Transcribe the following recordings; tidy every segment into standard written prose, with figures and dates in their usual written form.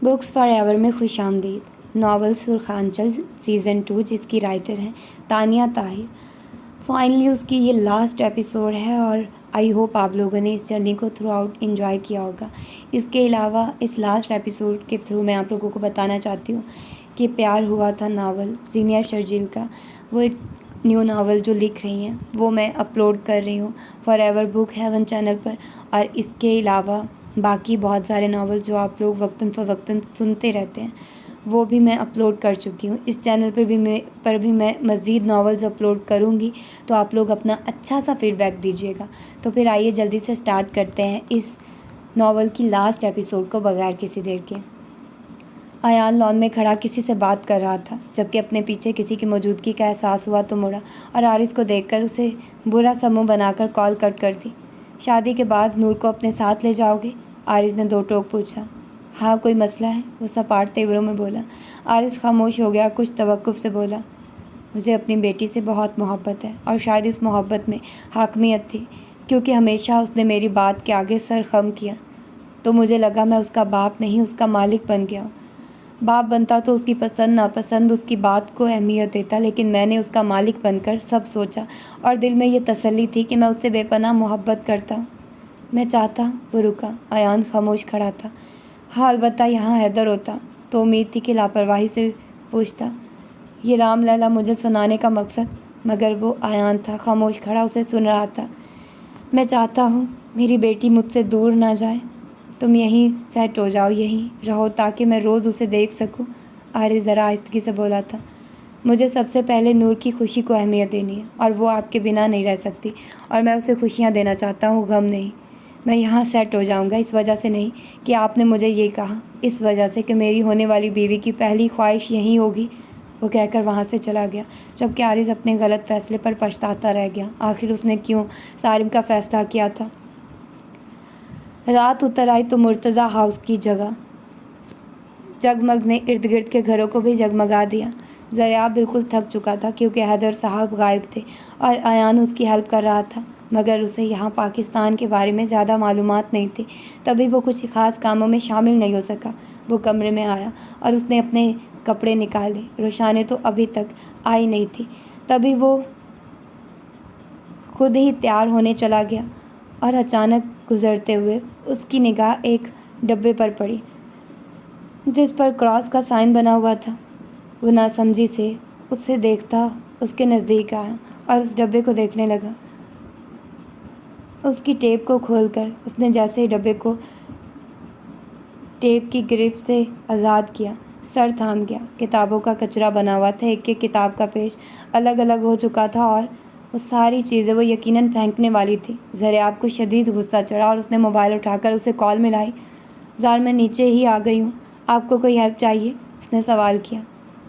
Books for ever میں خوش آمدید۔ ناول سرخانچل سیزن 2 جس کی رائٹر ہیں تانیہ طاہر۔ فائنلی اس کی یہ لاسٹ ایپیسوڈ ہے اور آئی ہوپ آپ لوگوں نے اس جرنی کو تھرو آؤٹ انجوائے کیا ہوگا۔ اس کے علاوہ اس لاسٹ ایپیسوڈ کے تھرو میں آپ لوگوں کو بتانا چاہتی ہوں کہ پیار ہوا تھا ناول زینیا شرجیل کا، وہ ایک نیو ناول جو لکھ رہی ہیں وہ میں اپلوڈ کر رہی ہوں forever book haven channel پر، اور اس کے علاوہ باقی بہت سارے ناول جو آپ لوگ وقتاً فوقتاً سنتے رہتے ہیں وہ بھی میں اپلوڈ کر چکی ہوں۔ اس چینل پر بھی میں مزید ناولز اپلوڈ کروں گی، تو آپ لوگ اپنا اچھا سا فیڈ بیک دیجیے گا۔ تو پھر آئیے جلدی سے سٹارٹ کرتے ہیں اس ناول کی لاسٹ ایپیسوڈ کو بغیر کسی دیر کے۔ ایان لان میں کھڑا کسی سے بات کر رہا تھا، جبکہ اپنے پیچھے کسی کی موجودگی کا احساس ہوا تو مڑا اور عارض کو دیکھ کر اسے برا سا منہ بنا کر کال کٹ کر دی۔ شادی کے بعد نور کو اپنے ساتھ لے جاؤ گے؟ عارض نے دو ٹوک پوچھا۔ ہاں کوئی مسئلہ ہے؟ وہ سپاٹ تیوروں میں بولا۔ عارض خاموش ہو گیا اور کچھ توقف سے بولا، مجھے اپنی بیٹی سے بہت محبت ہے، اور شاید اس محبت میں حاکمیت تھی کیونکہ ہمیشہ اس نے میری بات کے آگے سر خم کیا، تو مجھے لگا میں اس کا باپ نہیں اس کا مالک بن گیا ہوں۔ باپ بنتا تو اس کی پسند ناپسند اس کی بات کو اہمیت دیتا، لیکن میں نے اس کا مالک بن کر سب سوچا اور دل میں یہ تسلی تھی کہ میں اس سے بے پناہ محبت کرتا ہوں۔ میں چاہتا۔ وہ رکا۔ ایان خاموش کھڑا تھا۔ ہاں البتہ یہاں حیدر ہوتا تو امید تھی کہ لاپرواہی سے پوچھتا، یہ رام لیلا مجھے سنانے کا مقصد؟ مگر وہ ایان تھا، خاموش کھڑا اسے سن رہا تھا۔ میں چاہتا ہوں میری بیٹی مجھ سے دور نہ جائے، تم یہیں سیٹ ہو جاؤ، یہیں رہو تاکہ میں روز اسے دیکھ سکوں، عارض ذرا آہستگی سے بولا تھا۔ مجھے سب سے پہلے نور کی خوشی کو اہمیت دینی ہے، اور وہ آپ کے بنا نہیں رہ سکتی، اور میں اسے خوشیاں دینا چاہتا ہوں، غم نہیں۔ میں یہاں سیٹ ہو جاؤں گا اس وجہ سے نہیں کہ آپ نے مجھے یہ کہا، اس وجہ سے کہ میری ہونے والی بیوی کی پہلی خواہش یہی ہوگی۔ وہ کہہ کر وہاں سے چلا گیا، جبکہ عارض اپنے غلط فیصلے پر پچھتاتا رہ گیا۔ آخر اس نے کیوں صارم کا فیصلہ کیا تھا؟ رات اتر آئی تو مرتضیٰ ہاؤس کی جگمگ نے ارد گرد کے گھروں کو بھی جگمگا دیا۔ ضیاء بالکل تھک چکا تھا کیونکہ حیدر صاحب غائب تھے اور ایان اس کی ہیلپ کر رہا تھا، مگر اسے یہاں پاکستان کے بارے میں زیادہ معلومات نہیں تھی، تبھی وہ کچھ خاص کاموں میں شامل نہیں ہو سکا۔ وہ کمرے میں آیا اور اس نے اپنے کپڑے نکالے۔ روشانے تو ابھی تک آئی نہیں تھی، تبھی وہ خود ہی تیار ہونے چلا گیا، اور اچانک گزرتے ہوئے اس کی نگاہ ایک ڈبے پر پڑی جس پر کراس کا سائن بنا ہوا تھا۔ وہ ناسمجھی سے اسے دیکھتا اس کے نزدیک آیا اور اس ڈبے کو دیکھنے لگا۔ اس کی ٹیپ کو کھول کر اس نے جیسے ہی ڈبے کو ٹیپ کی گرفت سے آزاد کیا، سر تھام گیا۔ کتابوں کا کچرا بنا ہوا تھا، ایک ایک کتاب کا پیج الگ الگ ہو چکا تھا، اور وہ ساری چیزیں وہ یقیناً پھینکنے والی تھی۔ ضیاء کو شدید غصہ چڑھا اور اس نے موبائل اٹھا کر اسے کال ملائی۔ زار میں نیچے ہی آ گئی ہوں، آپ کو کوئی ہیلپ چاہیے؟ اس نے سوال کیا۔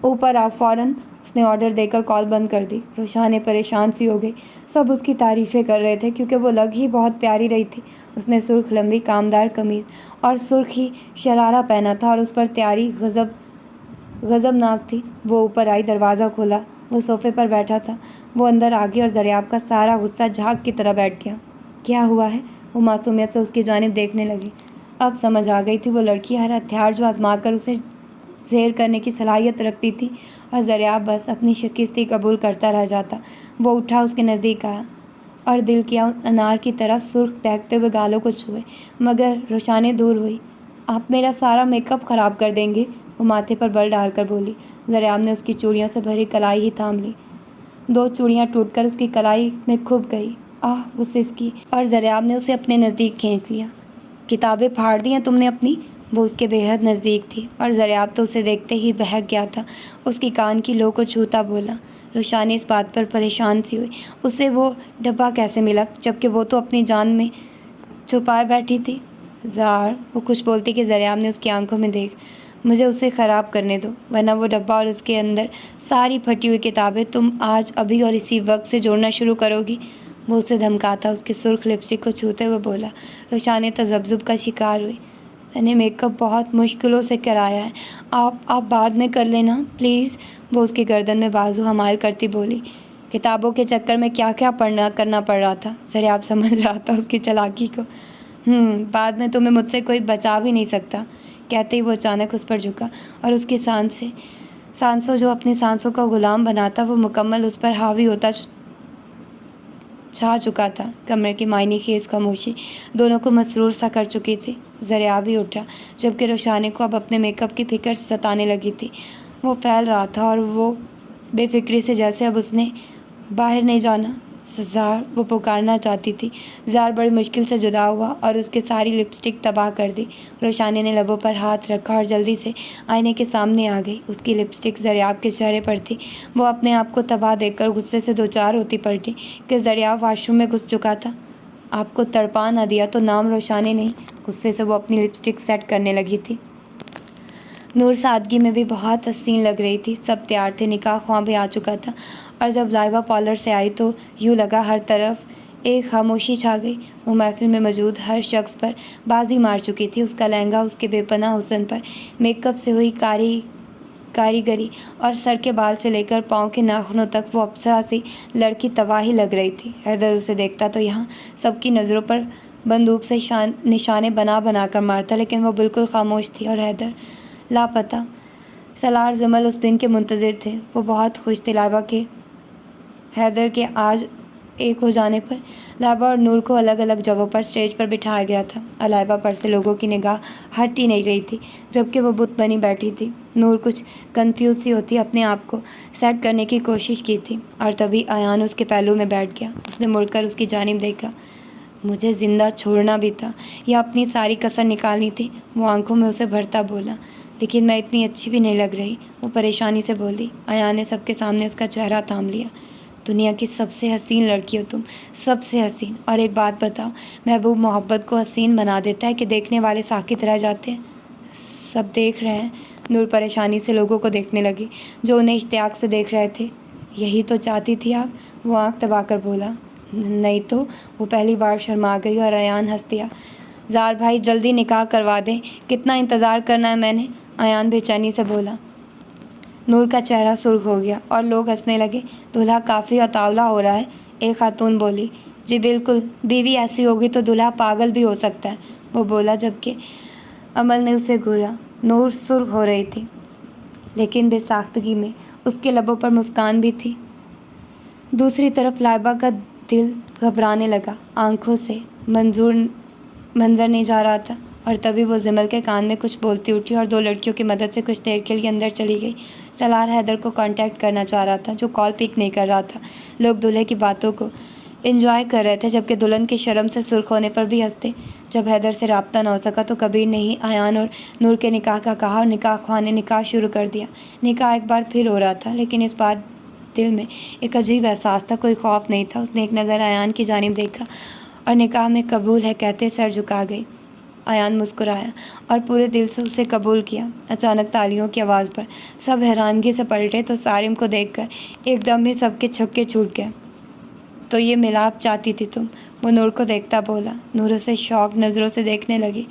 اوپر آؤ فوراً، اس نے آرڈر دے کر کال بند کر دی۔ روشانے پریشان سی ہو گئی، سب اس کی تعریفیں کر رہے تھے کیونکہ وہ لگ ہی بہت پیاری رہی تھی۔ اس نے سرخ لمبی کامدار قمیض اور سرخ ہی شرارہ پہنا تھا اور اس پر تیاری غضبناک تھی۔ وہ اوپر آئی، دروازہ کھولا، وہ صوفے پر بیٹھا تھا۔ وہ اندر آ گئی اور ضیاء کا سارا غصہ جھاگ کی طرح بیٹھ گیا۔ کیا ہوا ہے؟ وہ معصومیت سے اس کی جانب دیکھنے لگی۔ اب سمجھ آ گئی تھی وہ لڑکی ہر ہتھیار جو آزما کر اسے زیر کرنے کی صلاحیت رکھتی تھی، اور ضیاء بس اپنی شکست قبول کرتا رہ جاتا۔ وہ اٹھا، اس کے نزدیک آیا اور دل کیا انار کی طرح سرخ دہکتے ہوئے گالوں کو چھوئے، مگر روشانے دور ہوئی۔ آپ میرا سارا میک اپ خراب کر دیں گے، وہ ماتھے پر بل ڈال کر بولی۔ ضیاء نے اس کی چوڑیوں سے بھری کلائی ہی تھام لی۔ دو چوڑیاں ٹوٹ کر اس کی کلائی میں کھپ گئی۔ آہ، وہ سسکی، اور ضیاء نے اسے اپنے نزدیک کھینچ لیا۔ کتابیں پھاڑ دی ہیں تم نے اپنی؟ وہ اس کے بے حد نزدیک تھی اور ضیاء تو اسے دیکھتے ہی بہک گیا تھا۔ اس کی کان کی لو کو چھوتا بولا۔ روشانی اس بات پر پریشان سی ہوئی، اسے وہ ڈبہ کیسے ملا جبکہ وہ تو اپنی جان میں چھپائے بیٹھی تھی؟ زار، وہ کچھ بولتی کہ ضیاء نے اس کی آنکھوں میں دیکھ، مجھے اسے خراب کرنے دو، ورنہ وہ ڈبہ اور اس کے اندر ساری پھٹی ہوئی کتابیں تم آج ابھی اور اسی وقت سے جوڑنا شروع کرو گی۔ وہ اسے دھمکاتا اس کے سرخ لپسٹک کو چھوتے ہوئے بولا۔ روشانی تذبذب کا شکار ہوئی۔ میں نے میک اپ بہت مشکلوں سے کرایا ہے، آپ بعد میں کر لینا پلیز، وہ اس کی گردن میں بازو حمائل کرتی بولی۔ کتابوں کے چکر میں کیا کیا کرنا پڑ رہا تھا، ضیاء سمجھ رہا تھا اس کی چالاکی کو۔ بعد میں تمہیں مجھ سے کوئی بچا بھی نہیں سکتا، कहते ही वो अचानक उस पर झुका और उसकी सांसों जो अपनी सांसों का गुलाम बनाता वो मुकम्मल उस पर हावी होता छा चुका था। कमरे की मायने खेज खामोशी दोनों को मसरूर सा कर चुकी थी। ज़रिया भी उठा, जबकि रोशानी को अब अपने मेकअप की फिक्र सताने लगी थी। वो फैल रहा था और वो बेफिक्री से जैसे अब उसने बाहर नहीं जाना। ज़ार वो पुकारना चाहती थी। ज़ार बड़ी मुश्किल से जुदा हुआ और उसकी सारी लिपस्टिक तबाह कर दी। रोशानी ने लबों पर हाथ रखा और जल्दी से आईने के सामने आ गई। उसकी लिपस्टिक ज़रियाब के चेहरे पर थी। वो अपने आप को तबाह देखकर गुस्से से दो चार होती पलटी कि ज़रियाब वाशरूम में घुस चुका था। आपको तड़पा न दिया तो नाम रोशानी नहीं। गुस्से से वो अपनी लिपस्टिक सेट करने लगी थी। नूर सादगी में भी बहुत हसीन लग रही थी। सब तैयार थे, निकाह ख्वां भी आ चुका था और जब लाइबा पार्लर से आई तो यूँ लगा हर तरफ एक खामोशी छा गई। वो महफिल में मौजूद हर शख्स पर बाजी मार चुकी थी। उसका लहंगा उसके बेपनाह हुस्न पर, मेकअप से हुई कारीगरी और सर के बाल से लेकर पाँव के नाखूनों तक वो अप्सरा सी लड़की तबाही लग रही थी। हैदर उसे देखता तो यहाँ सबकी नज़रों पर बंदूक से निशाने बना कर मारता, लेकिन वो बिल्कुल खामोश थी और हैदर लापता। सलार जमल उस दिन के मुंतज़िर थे। वो बहुत खुश थे लाइबा के हैदर के आज एक हो जाने पर। लाइबा और नूर को अलग अलग जगहों पर स्टेज पर बिठाया गया था और लाइबा पर से लोगों की निगाह हट ही नहीं रही थी, जबकि वो बुत बनी बैठी थी। नूर कुछ कंफ्यूज सी होती अपने आप को सेट करने की कोशिश की थी और तभी अयान उसके पहलू में बैठ गया। उसने मुड़कर उसकी जानिब देखा। मुझे ज़िंदा छोड़ना भी था या अपनी सारी कसर निकालनी थी, वो आंखों में उसे भरता बोला। लेकिन मैं इतनी अच्छी भी नहीं लग रही, वो परेशानी से बोली। अयान ने सबके सामने उसका चेहरा थाम लिया। दुनिया की सबसे हसीन लड़की हो तुम, सबसे हसीन। और एक बात बताओ, महबूब मोहब्बत को हसीन बना देता है कि देखने वाले साकित रह जाते हैं? सब देख रहे हैं। नूर परेशानी से लोगों को देखने लगी जो उन्हें इश्तियाक से देख रहे थे। यही तो चाहती थी आप? वो आँख दबाकर बोला। नहीं तो। वो पहली बार शर्मा गई और अयान हंस दिया। ज़ार भाई जल्दी निकाह करवा दें, कितना इंतज़ार करना है मैंने, अयान बेचैनी से बोला। नूर का चेहरा सुर्ख हो गया और लोग हंसने लगे। दूल्हा काफ़ी अतावला हो रहा है, एक खातून बोली। जी बिल्कुल, बीवी ऐसी होगी तो दूल्हा पागल भी हो सकता है, वो बोला, जबकि अमल ने उसे घूरा। नूर सुर्ख हो रही थी, लेकिन बेसाख्तगी में उसके लबों पर मुस्कान भी थी। दूसरी तरफ लाइबा का दिल घबराने लगा। आंखों से मंजर नहीं जा रहा था और तभी वो जिमल के कान में कुछ बोलती उठी और दो लड़कियों की मदद से कुछ देर के लिए अंदर चली गई। सलार हैदर को कांटेक्ट करना चाह रहा था, जो कॉल पिक नहीं कर रहा था। लोग दूल्हे की बातों को एंजॉय कर रहे थे, जबकि दुल्हन की शर्म से सुर्ख होने पर भी हंसते। जब हैदर से रब्ता न हो सका तो कबीर ने ही अयान और नूर के निकाह का कहा और निकाह ख्वां ने निकाह शुरू कर दिया। निकाह एक बार फिर हो रहा था, लेकिन इस बार दिल में एक अजीब एहसास था, कोई खौफ नहीं था। उसने एक नज़र अयान की जानिब देखा और निकाह में कबूल है कहते सर झुका गई। अयान मुस्कुराया और पूरे दिल से उसे कबूल किया। अचानक तालियों की आवाज़ पर सब हैरानगी से पलटे तो सारिम को देखकर एकदम ही सबके छक्के छूट गए। तो ये मिलाप चाहती थी तुम? वो नूर को देखता बोला। नूर उसे शौक नज़रों से देखने लगी।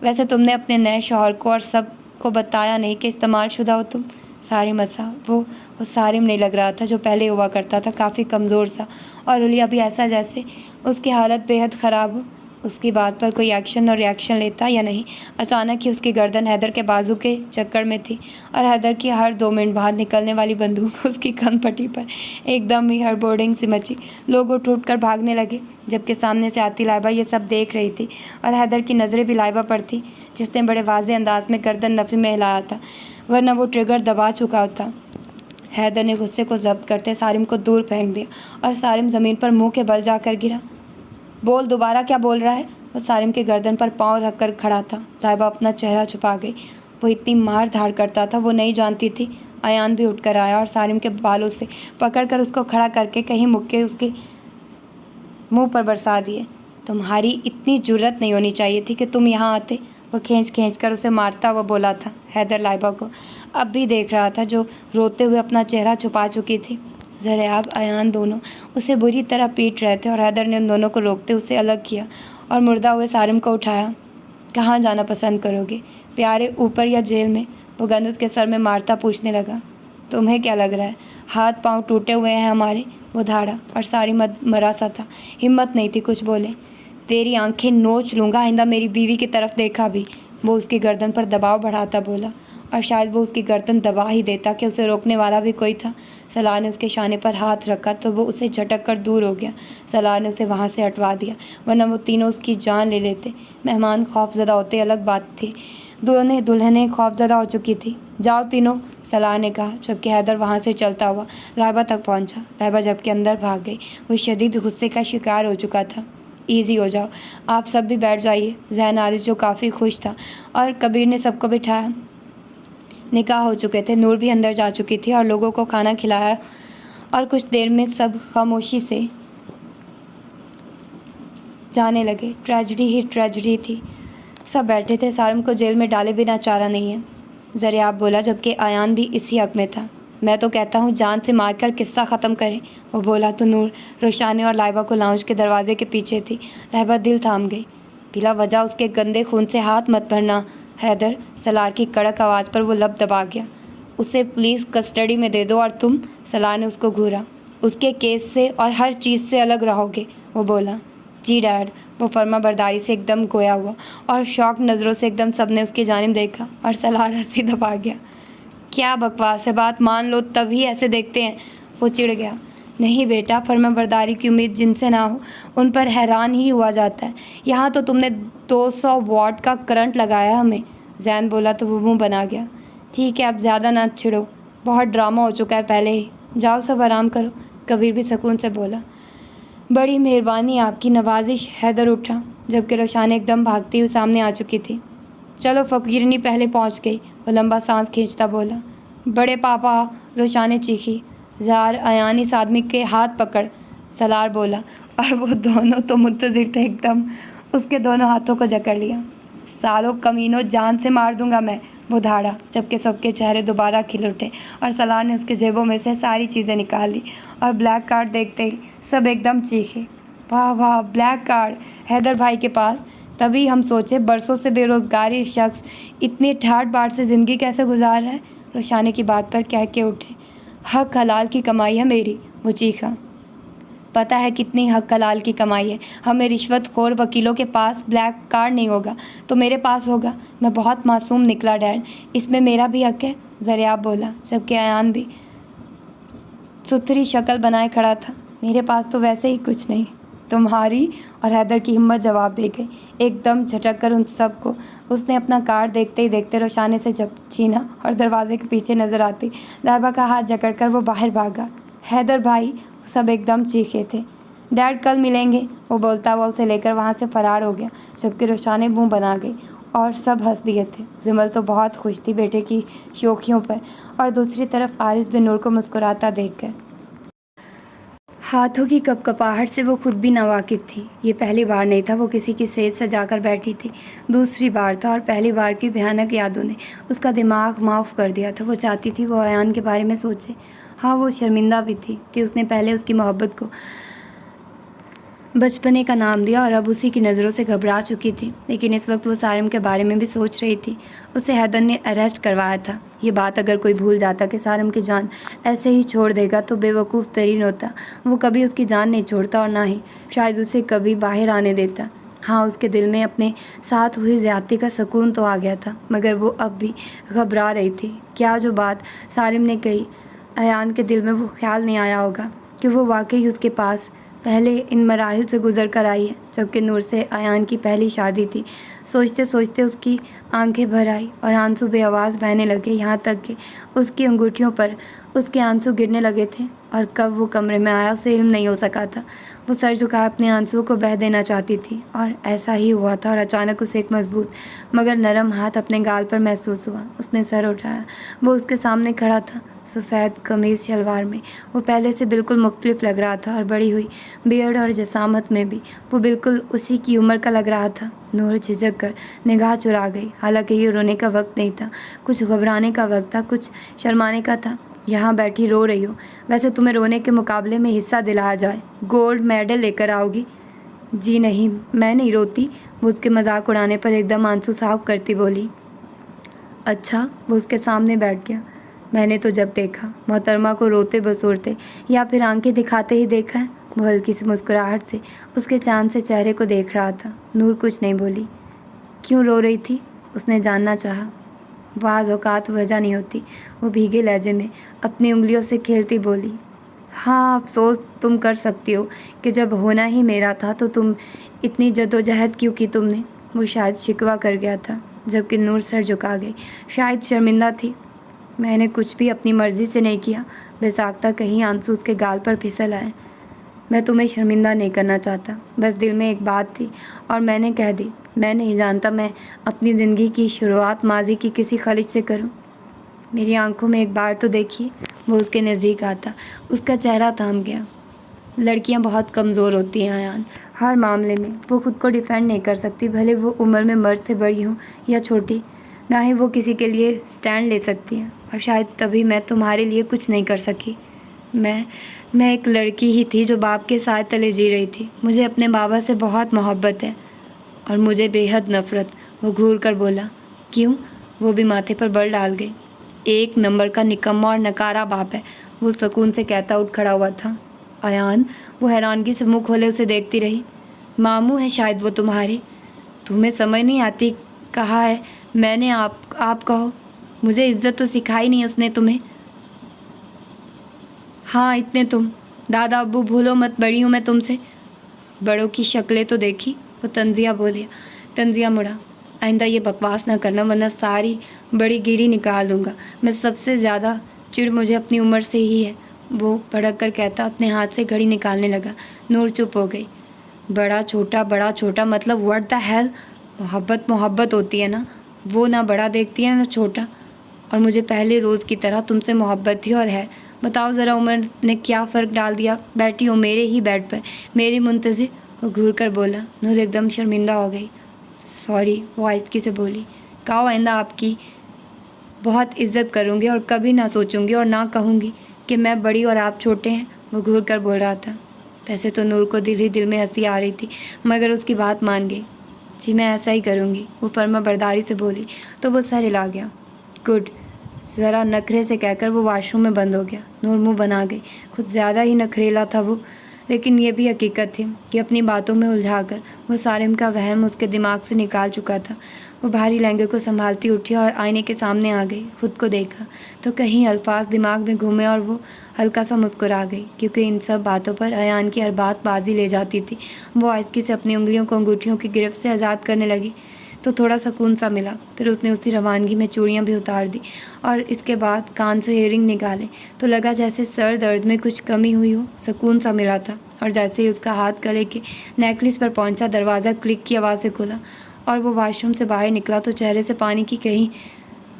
वैसे तुमने अपने नए शौहर को और सब को बताया नहीं कि इस्तेमाल शुदा हो तुम? सारिम हंसा। वो सारिम नहीं लग रहा था जो पहले हुआ करता था, काफ़ी कमज़ोर सा और हुलिया भी ऐसा जैसे उसकी हालत बेहद ख़राब हो। उसकी बात पर कोई एक्शन और रिएक्शन लेता या नहीं। अचानक ही उसकी गर्दन हैदर के बाजू के चक्कर में थी और हैदर की हर 2 मिनट बाद निकलने वाली बंदूक उसकी कनपट्टी पर एकदम ही हड़बोड़िंग सी मची। लोग उठ उठ कर भागने लगे, जबकि सामने से आती लाइबा ये सब देख रही थी और हैदर की नज़रें भी लाइबा पर थी, जिसने बड़े वाज़ेह अंदाज में गर्दन नफ़ी में हिलाया था, वरना वो ट्रिगर दबा चुका था। हैदर ने गुस्से को जब्त करते सारिम को दूर फेंक दिया और सारिम ज़मीन पर मुंह के बल जाकर गिरा। बोल, दोबारा क्या बोल रहा है? वो सारिम के गर्दन पर पाँव रख कर खड़ा था। लाइबा अपना चेहरा छुपा गई। वो इतनी मार धाड़ करता था वो नहीं जानती थी। अयान भी उठकर आया और सारिम के बालों से पकड़कर उसको खड़ा करके कहीं मुक्के उसके मुंह पर बरसा दिए। तुम्हारी इतनी जुर्रत नहीं होनी चाहिए थी कि तुम यहाँ आते, वो खींच कर उसे मारता हुआ बोला था। हैदर लाइबा को अब भी देख रहा था, जो रोते हुए अपना चेहरा छुपा चुकी थी। ज़रियाब अयान दोनों उसे बुरी तरह पीट रहे थे और हैदर ने उन दोनों को रोकते उसे अलग किया और मुर्दा हुए सारिम को उठाया। कहाँ जाना पसंद करोगे प्यारे, ऊपर या जेल में? वो गन उसके सर में मारता पूछने लगा। तुम्हें क्या लग रहा है, हाथ पाँव टूटे हुए हैं हमारे? वो धाड़ा और सारिम मरा सा था, हिम्मत नहीं थी कुछ बोले। तेरी आंखें नोच लूँगा, आइंदा मेरी बीवी की तरफ देखा भी वो उसकी गर्दन पर दबाव बढ़ाता बोला, और शायद वो उसकी गर्दन दबा ही देता कि उसे रोकने वाला भी कोई था। सलार ने उसके शाने पर हाथ रखा तो वो उसे झटक कर दूर हो गया। सलार ने उसे वहाँ से हटवा दिया, वरना वो तीनों उसकी जान ले लेते। मेहमान खौफजदा होते अलग बात थी, दोनों दुल्हनें खौफजदा हो चुकी थी। जाओ तीनों, सलार ने कहा, जबकि हैदर वहाँ से चलता हुआ राइबा तक पहुँचा। राइबा जबकि अंदर भाग गई, वो शदीद गुस्से का शिकार हो चुका था। ईजी हो जाओ, आप सब भी बैठ जाइए। ज़ैन आरिस जो काफ़ी खुश था, और कबीर ने सबको बिठाया। निकाह हो चुके थे, नूर भी अंदर जा चुकी थी और लोगों को खाना खिलाया, और कुछ देर में सब खामोशी से जाने लगे। ट्रेजिडी ही ट्रेजिडी थी। सब बैठे थे। सारम को जेल में डाले बिना चारा नहीं है, ज़रियाब बोला, जबकि आयान भी इसी हक में था। मैं तो कहता हूँ जान से मारकर किस्सा ख़त्म करें, वो बोला तो नूर, रोशानी और लाइबा को लाउंज के दरवाजे के पीछे थी। लाइबा दिल थाम गई। बिला वजह उसके गंदे खून से हाथ मत भरना हैदर, सलार की कड़क आवाज़ पर वो लब दबा गया। उसे पुलिस कस्टडी में दे दो और तुम, सलार ने उसको घूरा, उसके केस से और हर चीज़ से अलग रहोगे, वो बोला। जी डैड, वो फर्मा बरदारी से एकदम गोया हुआ, और शौक नज़रों से एकदम सबने उसकी जानिब देखा, और सलार हंसी दबा गया। क्या बकवास है, बात मान लो तभी ऐसे देखते हैं, वो चिढ़ गया। नहीं बेटा, फर्मा बरदारी की उम्मीद जिनसे ना हो उन पर हैरान ही हुआ जाता है। यहाँ तो तुमने 200 वॉट का करंट लगाया हमें, जैन बोला तो वो मुँह बना गया। ठीक है, अब ज़्यादा ना छिड़ो, बहुत ड्रामा हो चुका है पहले ही, जाओ सब आराम करो, कबीर भी सुकून से बोला। बड़ी मेहरबानी आपकी, नवाजिश, हैदर उठा, जबकि रोशानी एकदम भागती हुई सामने आ चुकी थी। चलो, फ़कीरनी पहले पहुंच गई, वो लंबा सांस खींचता बोला। बड़े पापा, रोशानी चीखी। ज़ार अयान इस आदमी के हाथ पकड़, सलार बोला, और वो दोनों तो मुंतज़िर थे एकदम, उसके दोनों हाथों को जकड़ लिया। सालों कमीनों, जान से मार दूंगा मैं, वो धाड़ा, जबकि सबके चेहरे दोबारा खिल उठे, और सलार ने उसके जेबों में से सारी चीज़ें निकाल ली, और ब्लैक कार्ड देखते ही सब एकदम चीखे। वाह वाह, ब्लैक कार्ड हैदर भाई के पास। तभी हम सोचे बरसों से बेरोज़गारी शख्स इतनी ठाट बाट से ज़िंदगी कैसे गुजार रहा है। रोशानी की बात पर कह के उठे। हक हलाल की कमाई है मेरी, वो चीखा। पता है कितनी हक हलाल की कमाई है। हमें रिश्वतखोर वकीलों के पास ब्लैक कार्ड नहीं होगा तो मेरे पास होगा। मैं बहुत मासूम निकला डैड, इसमें मेरा भी हक है, ज़रियाब बोला, जबकि अयान भी सुथरी शक्ल बनाए खड़ा था। मेरे पास तो वैसे ही कुछ नहीं, तुम्हारी, और हैदर की हिम्मत जवाब दे गई, एकदम झटक कर उन सबको। उसने अपना कार्ड देखते ही देखते रोशानी से जब छीना और दरवाजे के पीछे नजर आती लाइबा का हाथ जकड़कर वो बाहर भागा। हैदर भाई, सब एकदम चीखे थे। डैड कल मिलेंगे, वो बोलता हुआ उसे लेकर वहाँ से फरार हो गया, जबकि रोशानी मुंह बना गई और सब हंस दिए थे। जिमल तो बहुत खुश थी बेटे की शोखियों पर, और दूसरी तरफ आरिस बिन नूर को मुस्कुराता देखकर हाथों की कपकपाहट से वो खुद भी नावाकिफ़ थी। ये पहली बार नहीं था वो किसी की सेज सजाकर बैठी थी, दूसरी बार था, और पहली बार की भयानक यादों ने उसका दिमाग माफ़ कर दिया था। वो चाहती थी वो अयान के बारे में सोचे। हाँ, वो शर्मिंदा भी थी कि उसने पहले उसकी मोहब्बत को बचपने का नाम दिया और अब उसी की नज़रों से घबरा चुकी थी। लेकिन इस वक्त वो सारिम के बारे में भी सोच रही थी। उसे हैदर ने अरेस्ट करवाया था। ये बात अगर कोई भूल जाता कि सारिम की जान ऐसे ही छोड़ देगा तो बेवकूफ़ तरीन होता। वो कभी उसकी जान नहीं छोड़ता और ना ही शायद उसे कभी बाहर आने देता। हाँ, उसके दिल में अपने साथ हुई ज़्यादती का सुकून तो आ गया था, मगर वो अब भी घबरा रही थी। क्या जो बात सारिम ने कही, अयान के दिल में वो ख्याल नहीं आया होगा कि वो वाकई उसके पास पहले इन मराहिल से गुज़र कर आई है, जबकि नूर से अयान की पहली शादी थी। सोचते सोचते उसकी आंखें भर आई और आंसू बेआवाज़ बहने लगे, यहाँ तक कि उसकी अंगूठियों पर उसके आंसू गिरने लगे थे। और कब वो कमरे में आया उसे इल्म नहीं हो सका था। वो सर झुकाए अपने आंसुओं को बह देना चाहती थी, और ऐसा ही हुआ था। और अचानक उसे एक मजबूत मगर नरम हाथ अपने गाल पर महसूस हुआ। उसने सर उठाया। वो उसके सामने खड़ा था, सफ़ेद कमीज़ शलवार में। वो पहले से बिल्कुल मुख्तलिफ लग रहा था, और बड़ी हुई बियर्ड और जसामत में भी वो बिल्कुल उसी की उम्र का लग रहा था। नूर झिझक कर निगाह चुरा गई। हालांकि ये रोने का वक्त नहीं था, कुछ घबराने का वक्त था, कुछ शर्माने का था। यहाँ बैठी रो रही हो, वैसे तुम्हें रोने के मुकाबले में हिस्सा दिलाया जाए, गोल्ड मेडल लेकर आओगी। जी नहीं, मैं नहीं रोती, वो उसके मजाक उड़ाने पर एकदम आंसू साफ करती बोली। अच्छा, वो उसके सामने बैठ गया। मैंने तो जब देखा मोहतरमा को रोते बसोरते या फिर आंखें दिखाते ही देखा है। वो हल्की सी मुस्कुराहट से उसके चांद से चेहरे को देख रहा था। नूर कुछ नहीं बोली। क्यों रो रही थी? اس نے جاننا چاہا۔ بعض اوقات وجہ نہیں ہوتی، وہ بھیگے لہجے میں اپنی انگلیوں سے کھیلتی بولی۔ ہاں، افسوس تم کر سکتی ہو کہ جب ہونا ہی میرا تھا تو تم اتنی جدوجہد کیوں کی تم نے؟ وہ شاید شکوہ کر گیا تھا، جبکہ نور سر جھکا گئی، شاید شرمندہ تھی۔ میں نے کچھ بھی اپنی مرضی سے نہیں کیا، بے ساختہ کہیں آنسو اس کے گال پر پھسل آئے۔ میں تمہیں شرمندہ نہیں کرنا چاہتا، بس دل میں ایک بات تھی اور میں نے کہہ دی۔ میں نہیں جانتا میں اپنی زندگی کی شروعات ماضی کی کسی خلج سے کروں۔ میری آنکھوں میں ایک بار تو دیکھیے۔ وہ اس کے نزدیک آتا، اس کا چہرہ تھام گیا۔ لڑکیاں بہت کمزور ہوتی ہیں ایان، ہر معاملے میں۔ وہ خود کو ڈیفینڈ نہیں کر سکتی، بھلے وہ عمر میں مرد سے بڑی ہوں یا چھوٹی۔ نہ ہی وہ کسی کے لیے سٹینڈ لے سکتی ہیں، اور شاید تبھی میں تمہارے لیے کچھ نہیں کر سکی۔ میں ایک لڑکی ہی تھی جو باپ کے سائے تلے جی رہی تھی۔ مجھے اپنے بابا سے بہت محبت ہے اور مجھے بے حد نفرت۔ وہ گھور کر بولا۔ کیوں؟ وہ بھی ماتھے پر بر ڈال گئی۔ ایک نمبر کا نکما اور نکارا باپ ہے، وہ سکون سے کہتا اٹھ کھڑا ہوا تھا۔ ایان، وہ حیرانگی سے منہ کھولے اسے دیکھتی رہی۔ ماموں ہے شاید وہ تمہارے؟ تمہیں سمجھ نہیں آتی؟ کہا ہے میں نے آپ کہو۔ مجھے عزت تو سکھائی نہیں اس نے تمہیں۔ ہاں، اتنے تم۔ دادا ابو بھولو مت، بڑی ہوں میں تم سے۔ بڑوں کی شکلیں تو دیکھی، وہ تنزیہ بولیا۔ تنزیہ مڑا۔ آئندہ یہ بکواس نہ کرنا ورنہ ساری بڑی گیری نکال دوں گا۔ میں سب سے زیادہ چڑ مجھے اپنی عمر سے ہی ہے، وہ بھڑک کر کہتا اپنے ہاتھ سے گھڑی نکالنے لگا۔ نور چپ ہو گئی۔ بڑا چھوٹا مطلب واٹ دا ہیل؟ محبت ہوتی ہے نا، وہ نہ بڑا دیکھتی ہے نہ چھوٹا۔ اور مجھے پہلے روز کی طرح تم سے محبت تھی اور ہے۔ بتاؤ ذرا عمر نے کیا فرق ڈال دیا؟ بیٹھی ہو میرے ہی بیڈ پر، میری منتظر۔ وہ گھور کر بولا۔ نور ایک دم شرمندہ ہو گئی۔ سوری، وہ آہستگی سے بولی۔ کہو آئندہ آپ کی بہت عزت کروں گی اور کبھی نہ سوچوں گی اور نہ کہوں گی کہ میں بڑی اور آپ چھوٹے ہیں۔ وہ گھور کر بول رہا تھا۔ ویسے تو نور کو دل ہی دل میں ہنسی آ رہی تھی، مگر اس کی بات مان گئی۔ جی میں ایسا ہی کروں گی، وہ فرما برداری سے بولی تو وہ سر ہلا گیا۔ گڈ، ذرا نخرے سے کہہ کر وہ واش روم میں بند ہو گیا۔ نور منہ بنا گئی، کچھ زیادہ ہی نخریلا تھا وہ، لیکن یہ بھی حقیقت تھی کہ اپنی باتوں میں الجھا کر وہ سارم کا وہم اس کے دماغ سے نکال چکا تھا۔ وہ بھاری لہنگے کو سنبھالتی اٹھی اور آئینے کے سامنے آ گئی۔ خود کو دیکھا تو کہیں الفاظ دماغ میں گھومے اور وہ ہلکا سا مسکرا گئی، کیونکہ ان سب باتوں پر ایان کی ہر بات بازی لے جاتی تھی۔ وہ آہستگی سے اپنی انگلیوں کو انگوٹھیوں کی گرفت سے آزاد کرنے لگی تو تھوڑا سکون سا ملا۔ پھر اس نے اسی روانگی میں چوڑیاں بھی اتار دی اور اس کے بعد کان سے ایئرنگ نکالے تو لگا جیسے سر درد میں کچھ کمی ہوئی ہو۔ سکون سا ملا تھا، اور جیسے ہی اس کا ہاتھ گلے کے نیکلس پر پہنچا، دروازہ کلک کی آواز سے کھلا اور وہ واش روم سے باہر نکلا تو چہرے سے پانی کی کہیں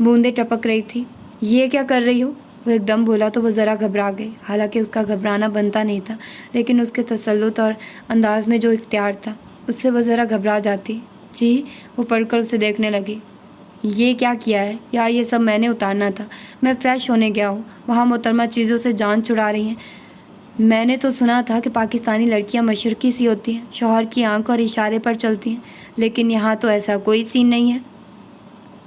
بوندیں ٹپک رہی تھی۔ یہ کیا کر رہی ہو؟ وہ ایک دم بولا تو وہ ذرا گھبرا گئی۔ حالانکہ اس کا گھبرانا بنتا نہیں تھا، لیکن اس کے تسلط اور انداز میں جو اختیار تھا اس سے وہ ذرا گھبرا جاتی۔ جی، وہ پڑھ کر اسے دیکھنے لگی۔ یہ کیا کیا ہے یار؟ یہ سب میں نے اتارنا تھا، میں فریش ہونے گیا ہوں، وہاں محترمہ چیزوں سے جان چھڑا رہی ہیں۔ میں نے تو سنا تھا کہ پاکستانی لڑکیاں مشرقی سی ہوتی ہیں، شوہر کی آنکھ اور اشارے پر چلتی ہیں، لیکن یہاں تو ایسا کوئی سین نہیں ہے۔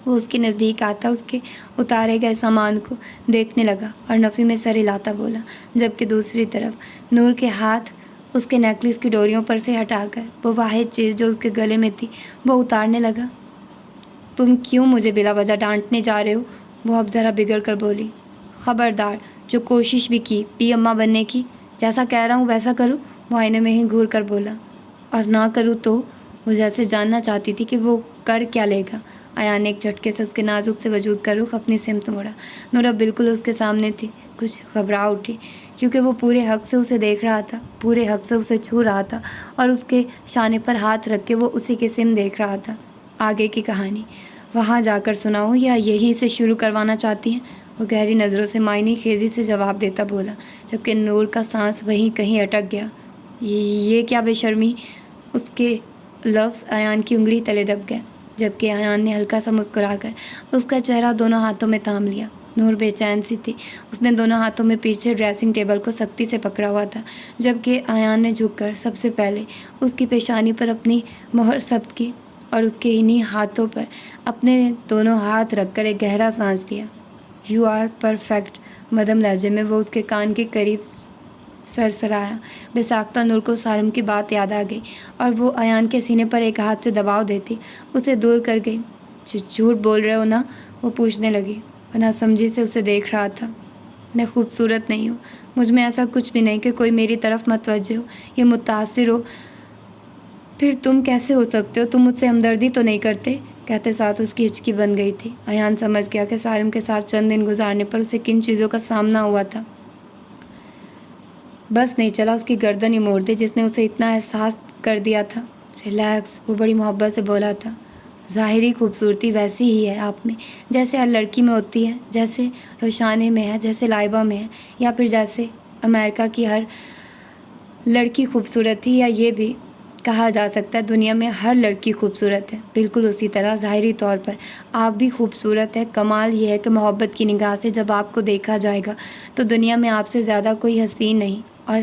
وہ اس کے نزدیک آتا اس کے اتارے گئے سامان کو دیکھنے لگا اور نفی میں سر ہلاتا بولا، جبکہ دوسری طرف نور کے ہاتھ اس کے نیکلس کی ڈوریوں پر سے ہٹا کر وہ واحد چیز جو اس کے گلے میں تھی وہ اتارنے لگا۔ تم کیوں مجھے بلا وجہ ڈانٹنے جا رہے ہو؟ وہ اب ذرا بگڑ کر بولی۔ خبردار، جو کوشش بھی کی پی اماں بننے کی، جیسا کہہ رہا ہوں ویسا کروں، وہ آئینے میں ہی گھور کر بولا۔ اور نہ کروں تو؟ وہ جیسے جاننا چاہتی تھی کہ وہ کر کیا لے گا۔ ایان نے ایک جھٹکے سے اس کے نازک سے وجود کا رخ اپنی سمت موڑا۔ نور اب بالکل اس کے سامنے تھی، کچھ گھبرا اٹھی، کیونکہ وہ پورے حق سے اسے دیکھ رہا تھا، پورے حق سے اسے چھو رہا تھا اور اس کے شانے پر ہاتھ رکھ کے وہ اسی کی سم دیکھ رہا تھا۔ آگے کی کہانی وہاں جا کر سناؤں یا یہیں سے شروع کروانا چاہتی ہیں؟ وہ گہری نظروں سے معنی خیزی سے جواب دیتا بولا، جبکہ نور کا سانس وہیں کہیں اٹک گیا۔ یہ کیا بے شرمی؟ اس کے لفظ ایان کی انگلی تلے دب گئے، جبکہ ایان نے ہلکا سا مسکرا کر اس کا چہرہ دونوں ہاتھوں میں تھام لیا۔ نور بے چین سی تھی، اس نے دونوں ہاتھوں میں پیچھے ڈریسنگ ٹیبل کو سختی سے پکڑا ہوا تھا، جبکہ ایان نے جھک کر سب سے پہلے اس کی پیشانی پر اپنی مہر ثبت کی اور اس کے انہی ہاتھوں پر اپنے دونوں ہاتھ رکھ کر ایک گہرا سانس لیا۔ یو آر پرفیکٹ، مدھم لہجے میں وہ اس کے کان کے قریب سرسرایا۔ بے ساختہ نور کو سارم کی بات یاد آ گئی اور وہ ایان کے سینے پر ایک ہاتھ سے دباؤ دیتی اسے دور کر گئی۔ झूठ बोल रहे हो ना, वो पूछने लगी। वो नासमझी से उसे देख रहा था। मैं खूबसूरत नहीं हूँ, मुझ में ऐसा कुछ भी नहीं कि कोई मेरी तरफ मतवज्जे हो या मुतासिर हो। फिर तुम कैसे हो सकते हो? तुम मुझसे हमदर्दी तो नहीं करते? कहते साथ उसकी हिचकी बन गई थी। अयान समझ गया कि सारिम के साथ चंद दिन गुजारने पर उसे किन चीज़ों का सामना हुआ था। बस नहीं चला, उसकी गर्दन ही मोड़ दी जिसने उसे इतना एहसास कर दिया था। रिलैक्स, वो बड़ी मोहब्बत से बोला था। ज़ाहिरी खूबसूरती वैसी ही है आप में जैसे हर लड़की में होती है, जैसे रोशाने में है, जैसे लाइबा में है, या फिर जैसे अमेरिका की हर लड़की खूबसूरत थी, या ये भी कहा जा सकता है दुनिया में हर लड़की खूबसूरत है। बिल्कुल उसी तरह ज़ाहिरी तौर पर आप भी खूबसूरत है। कमाल ये है कि मोहब्बत की निगाह से जब आपको देखा जाएगा तो दुनिया में आपसे ज़्यादा कोई हसीन नहीं, और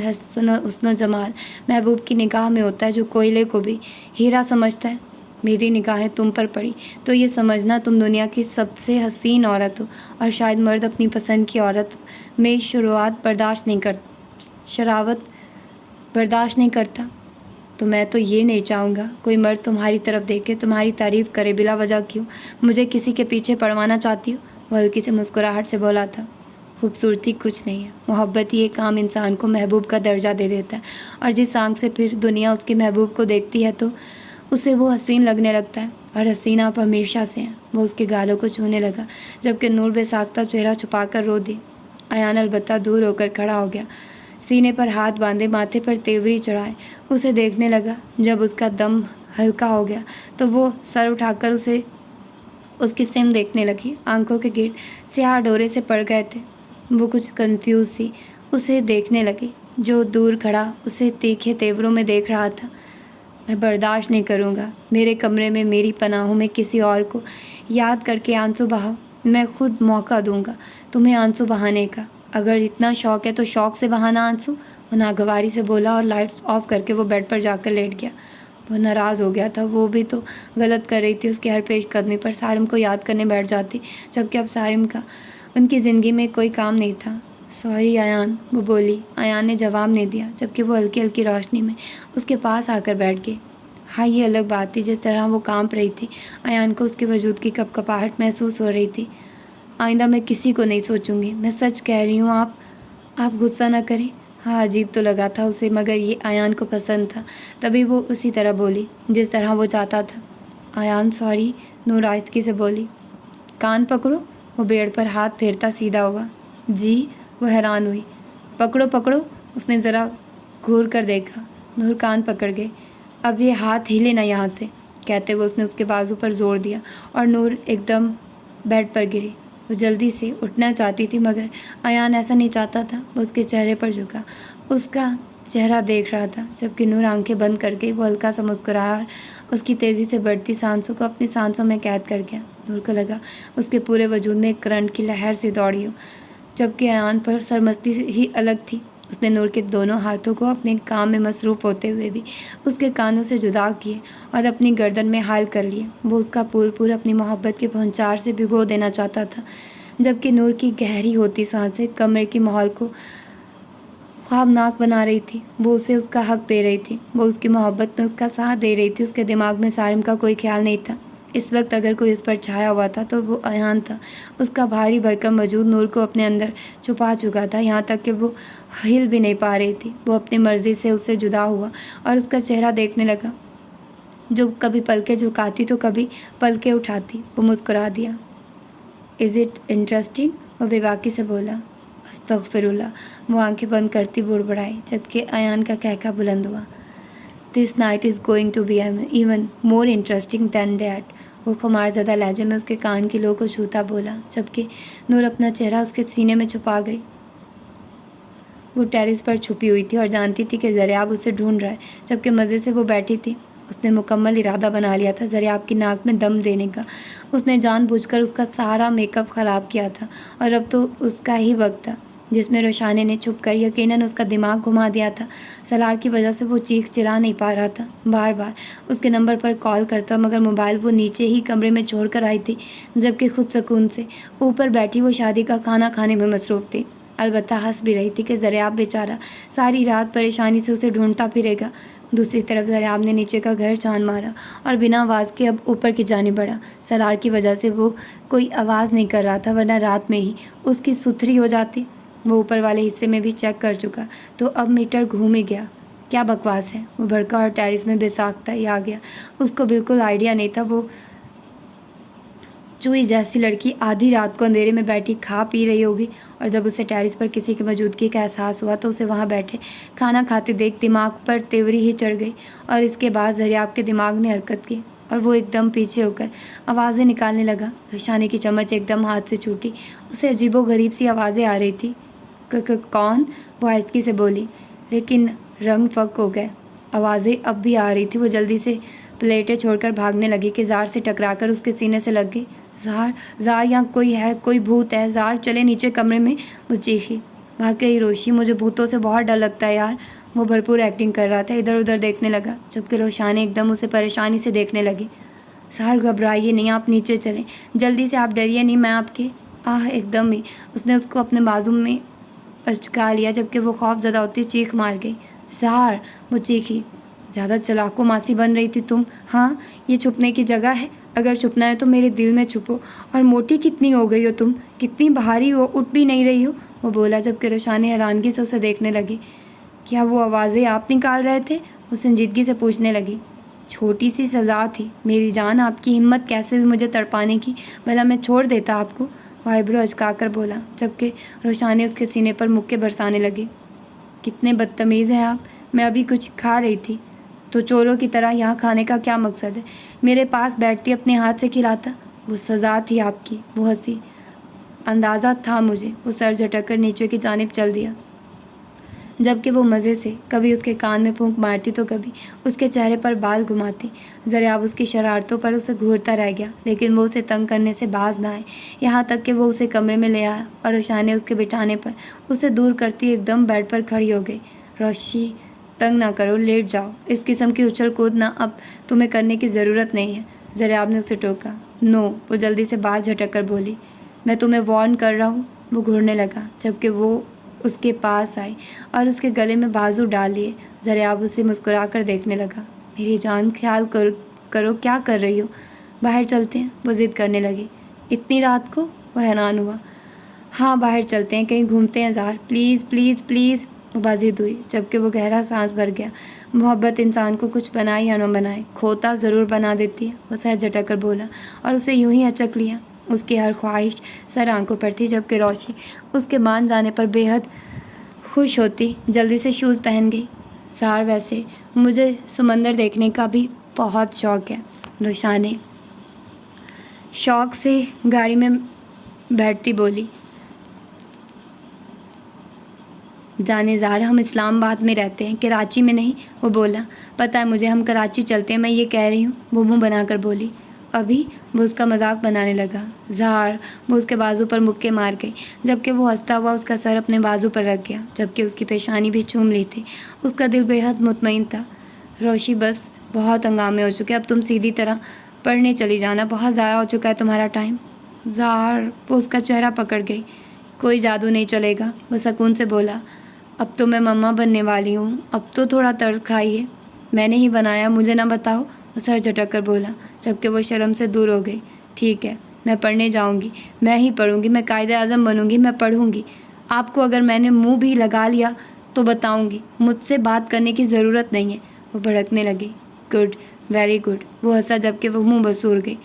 हुस्न जमाल महबूब की निगाह में होता है जो कोयले को भी हीरा समझता है। मेरी निगाहें तुम पर पड़ी तो ये समझना तुम दुनिया की सबसे हसीन औरत हो, और शायद मर्द अपनी पसंद की औरत में शरावत बर्दाश्त नहीं करता। तो मैं तो ये नहीं चाहूँगा कोई मर्द तुम्हारी तरफ देखे, तुम्हारी तारीफ़ करे बिला वजह। क्यों मुझे किसी के पीछे पड़वाना चाहती हो? वो हल्की से मुस्कुराहट से बोला था। खूबसूरती कुछ नहीं है, मोहब्बत ही एक आम इंसान को महबूब का दर्जा दे देता है, और जिस आंख से फिर दुनिया उसके महबूब को देखती है तो उसे वो हसीन लगने लगता है, और हसीन आप हमेशा से हैं। वो उसके गालों को छूने लगा जबकि नूर बेसाख्ता चेहरा छुपाकर रो दी। अयान अलबत्ता दूर होकर खड़ा हो गया, सीने पर हाथ बांधे, माथे पर तेवरी चढ़ाए उसे देखने लगा। जब उसका दम हल्का हो गया तो वो सर उठाकर उसकी सिम देखने लगी। आंखों के गिर्द स्याह डोरे से पड़ गए थे। वो कुछ कंफ्यूज सी उसे देखने लगी, जो दूर खड़ा उसे तीखे तेवरों में देख रहा था। मैं बर्दाश्त नहीं करूँगा, मेरे कमरे में मेरी पनाहों में किसी और को याद करके आंसू बहाओ। मैं खुद मौका दूंगा तुम्हें आंसू बहाने का। अगर इतना शौक़ है तो शौक़ से बहाना आंसू। वो नागवारी से बोला और लाइट्स ऑफ करके वो बेड पर जाकर लेट गया। वो नाराज़ हो गया था, वो भी तो गलत कर रही थी। उसके हर पेशकदमी पर सारिम को याद करने बैठ जाती, जबकि अब सारिम का उनकी ज़िंदगी में कोई काम नहीं था। सॉरी अयान, वो बोली। अयान ने जवाब नहीं दिया, जबकि वो हल्की हल्की रोशनी में उसके पास आकर बैठ गई। हाँ, ये अलग बात थी जिस तरह वो कांप रही थी। अयान को उसके वजूद की कपकपाहट महसूस हो रही थी। आइंदा मैं किसी को नहीं सोचूंगी, मैं सच कह रही हूँ। आप गुस्सा ना करें। हाँ, अजीब तो लगा था उसे, मगर ये अयान को पसंद था, तभी वो उसी तरह बोली जिस तरह वो चाहता था। अयान सॉरी, नूर आहिस्तगी से बोली। कान पकड़ो। वो बेड पर हाथ फेरता सीधा हुआ। जी, वो हैरान हुई। पकड़ो पकड़ो, उसने ज़रा घूर कर देखा। नूर कान पकड़ गए। अब ये हाथ हिले ना यहाँ से, कहते हुए उसने उसके बाजू पर जोर दिया और नूर एकदम बेड पर गिरी। वो जल्दी से उठना चाहती थी, मगर अयान ऐसा नहीं चाहता था। वो उसके चेहरे पर झुका, उसका चेहरा देख रहा था, जबकि नूर आंखें बंद कर गई। वो हल्का सा मुस्कुराया और उसकी तेज़ी से बढ़ती सांसों को अपनी सांसों में कैद कर गया। नूर को लगा उसके पूरे वजूद में एक करंट की लहर सी दौड़ी हो, जबकि अयान पर सरमस्ती ही अलग थी। उसने नूर के दोनों हाथों को अपने काम में मसरूफ़ होते हुए भी उसके कानों से जुदा किए और अपनी गर्दन में हाल कर लिए। वो उसका पूर अपनी मोहब्बत के भौंचार से भिगो देना चाहता था, जबकि नूर की गहरी होती सांसें कमरे के माहौल को ख्वाबनाक बना रही थी। वो उसे उसका हक दे रही थी, वो उसकी मोहब्बत में उसका साथ दे रही थी। उसके दिमाग में सारिम का कोई ख्याल नहीं था। इस वक्त अगर कोई उस पर छाया हुआ था तो वो अयान था। उसका भारी भरकम वजूद नूर को अपने अंदर छुपा चुका था, यहाँ तक कि वो हिल भी नहीं पा रही थी। वो अपनी मर्ज़ी से उससे जुदा हुआ और उसका चेहरा देखने लगा, जो कभी पलकें झुकाती तो कभी पलकें उठाती। वो मुस्कुरा दिया। Is it interesting? वो बेबाकी से बोला। अस्तगफिरुल्लाह। वो आंखें बंद करती बुड़बड़ाई, जबकि अयान का कहका बुलंद हुआ। This night is going to be even more interesting than that. वो खुमारज़दा लहजे में उसके कान की लो को छूता बोला, जबकि नूर अपना चेहरा उसके सीने में छुपा गई। वो टेरेस पर छुपी हुई थी और जानती थी कि ज़रियाब उसे ढूंढ रहा है, जबकि मज़े से वो बैठी थी। उसने मुकम्मल इरादा बना लिया था ज़रियाब की नाक में दम देने का। उसने जानबूझकर उसका सारा मेकअप ख़राब किया था, और अब तो उसका ही वक्त था जिसमें रोशाने ने छुप कर यकीनन उसका दिमाग घुमा दिया था। सलार की वजह से वो चीख चिल्ला नहीं पा रहा था। बार बार उसके नंबर पर कॉल करता, मगर मोबाइल वो नीचे ही कमरे में छोड़ कर आई थी, जबकि खुद सुकून से ऊपर बैठी वो शादी का खाना खाने में मसरूफ़ थी। अलबत्ता हंस भी रही थी कि ज़रियाब बेचारा सारी रात परेशानी से उसे ढूंढता फिरेगा। दूसरी طرف ضیاب نے نیچے کا گھر چھان مارا اور بنا آواز کے اب اوپر کی جانب بڑھا۔ سرار کی وجہ سے وہ کوئی آواز نہیں کر رہا تھا، ورنہ رات میں ہی اس کی ستھری ہو جاتی۔ وہ اوپر والے حصے میں بھی چیک کر چکا تو اب میٹر گھوم ہی گیا۔ کیا بکواس ہے، وہ بھڑکا اور ٹیرس میں بے ساختہ ہی آ گیا۔ اس کو بالکل آئیڈیا نہیں تھا وہ چوئی جیسی لڑکی آدھی رات کو اندھیرے میں بیٹھی کھا پی رہی ہوگی، اور جب اسے ٹیرس پر کسی کی موجودگی کا احساس ہوا تو اسے وہاں بیٹھے کھانا کھاتے دیکھ دماغ پر تیوری ہی چڑھ گئی، اور اس کے بعد ضیاب کے دماغ نے حرکت کی اور وہ ایک دم پیچھے ہو کر آوازیں نکالنے لگا۔ روشانی کی چمچ ایک دم ہاتھ سے چھوٹی، اسے عجیب و غریب سی آوازیں آ رہی تھی۔ کون؟ وہ آہستگی سے بولی، لیکن رنگ فک ہو گئے۔ آوازیں اب بھی آ رہی تھی۔ وہ جلدی سے پلیٹیں چھوڑ کر بھاگنے لگی کہ زار سے ٹکرا کر اس کے سینے سے لگ گئی۔ زار، زار، یہاں کوئی ہے، کوئی بھوت ہے، زار چلے نیچے کمرے میں، وہ چیخی۔ واقعی روشی، مجھے بھوتوں سے بہت ڈر لگتا ہے یار۔ وہ بھرپور ایکٹنگ کر رہا تھا، ادھر ادھر دیکھنے لگا، جبکہ روشانی ایک دم اسے پریشانی سے دیکھنے لگی۔ زار گھبرائیے نہیں، آپ نیچے چلیں، جلدی سے، آپ ڈریے نہیں، میں آپ کے ایک دم ہی اس نے اس کو اپنے بازو میں اچکا لیا، جبکہ وہ خوف زدہ ہوتی چیخ مار گئی۔ زار، وہ چیخی، زیادہ چلاکو ماسی بن رہی تھی تم۔ ہاں، یہ چھپنے کی جگہ ہے، اگر چھپنا ہے تو میرے دل میں چھپو۔ اور موٹی کتنی ہو گئی ہو تم، کتنی بھاری ہو، اٹھ بھی نہیں رہی ہو، وہ بولا، جبکہ روشانی حیرانگی سے اسے دیکھنے لگی۔ کیا وہ آوازیں آپ نکال رہے تھے؟ وہ سنجیدگی سے پوچھنے لگی۔ چھوٹی سی سزا تھی میری جان، آپ کی ہمت کیسے ہوئی مجھے تڑپانے کی، بھلا میں چھوڑ دیتا آپ کو، وہ آئیبرو اچکا کر بولا، جبکہ روشانی اس کے سینے پر مکے برسانے لگی۔ کتنے بدتمیز ہیں آپ، میں ابھی کچھ کھا رہی تھی، تو چوروں کی طرح یہاں کھانے کا کیا مقصد ہے؟ میرے پاس بیٹھتی اپنے ہاتھ سے کھلاتا، وہ سزا تھی آپ کی، وہ ہنسی۔ اندازہ تھا مجھے، وہ سر جھٹک کر نیچے کی جانب چل دیا، جبکہ وہ مزے سے کبھی اس کے کان میں پھونک مارتی تو کبھی اس کے چہرے پر بال گھماتی۔ ضیاب اس کی شرارتوں پر اسے گھورتا رہ گیا، لیکن وہ اسے تنگ کرنے سے باز نہ آئے، یہاں تک کہ وہ اسے کمرے میں لے آیا اور روشانی اس کے بٹھانے پر اسے دور کرتی ایک دم بیڈ پر کھڑی ہو گئی۔ روشی، تنگ نہ کرو، لیٹ جاؤ، اس قسم کی اچھل کود نہ اب تمہیں کرنے کی ضرورت نہیں ہے، ضیاب نے اسے ٹوکا۔ نو، وہ جلدی سے بال جھٹک کر بولی، میں تمہیں وارن کر رہا ہوں، وہ گھورنے لگا، جبکہ وہ اس کے پاس آئی اور اس کے گلے میں بازو ڈال لیے۔ ضیاب اسے مسکرا کر دیکھنے لگا۔ میری جان، خیال کرو کیا کر رہی ہو، باہر چلتے ہیں، وہ ضد کرنے لگی۔ اتنی رات کو؟ وہ حیران ہوا۔ ہاں، باہر چلتے ہیں، کہیں گھومتے ہیں زار، پلیز پلیز پلیز، وہ بازید ہوئی، جبکہ وہ گہرا سانس بھر گیا۔ محبت انسان کو کچھ بنائے یا نہ بنائے، کھوتا ضرور بنا دیتی ہے، وہ سر جھٹک کر بولا اور اسے یوں ہی اچک لیا۔ اس کی ہر خواہش سر آنکھوں پر تھی، جبکہ روشی اس کے مان جانے پر بے حد خوش ہوتی جلدی سے شوز پہن گئی۔ زار، ویسے مجھے سمندر دیکھنے کا بھی بہت شوق ہے، روشانی شوق سے گاڑی میں بیٹھتی بولی۔ جانے زار، ہم اسلام آباد میں رہتے ہیں، کراچی میں نہیں، وہ بولا۔ پتہ ہے مجھے، ہم کراچی چلتے ہیں، میں یہ کہہ رہی ہوں، وہ منہ بنا کر بولی۔ ابھی؟ وہ اس کا مذاق بنانے لگا۔ زار، وہ اس کے بازو پر مکے مار گئی، جبکہ وہ ہنستا ہوا اس کا سر اپنے بازو پر رکھ گیا، جبکہ اس کی پیشانی بھی چوم لی تھی۔ اس کا دل بے حد مطمئن تھا۔ روشی، بس بہت ہنگامے ہو چکے، اب تم سیدھی طرح پڑھنے چلی جانا، بہت ضائع ہو چکا ہے تمہارا ٹائم۔ زار، وہ اس کا چہرہ پکڑ گئی۔ کوئی جادو نہیں چلے گا، وہ سکون سے بولا۔ اب تو میں مما بننے والی ہوں، اب تو تھوڑا طرز کھائیے، میں نے ہی بنایا، مجھے نہ بتاؤ، وہ سر جھٹک کر بولا، جبکہ وہ شرم سے دور ہو گئی۔ ٹھیک ہے، میں پڑھنے جاؤں گی، میں ہی پڑھوں گی، میں قائد اعظم بنوں گی، میں پڑھوں گی، آپ کو اگر میں نے منہ بھی لگا لیا تو بتاؤں گی، مجھ سے بات کرنے کی ضرورت نہیں ہے، وہ بھڑکنے لگی۔ گڈ، ویری گڈ، وہ ہنسا، جبکہ وہ منہ بسور گئی۔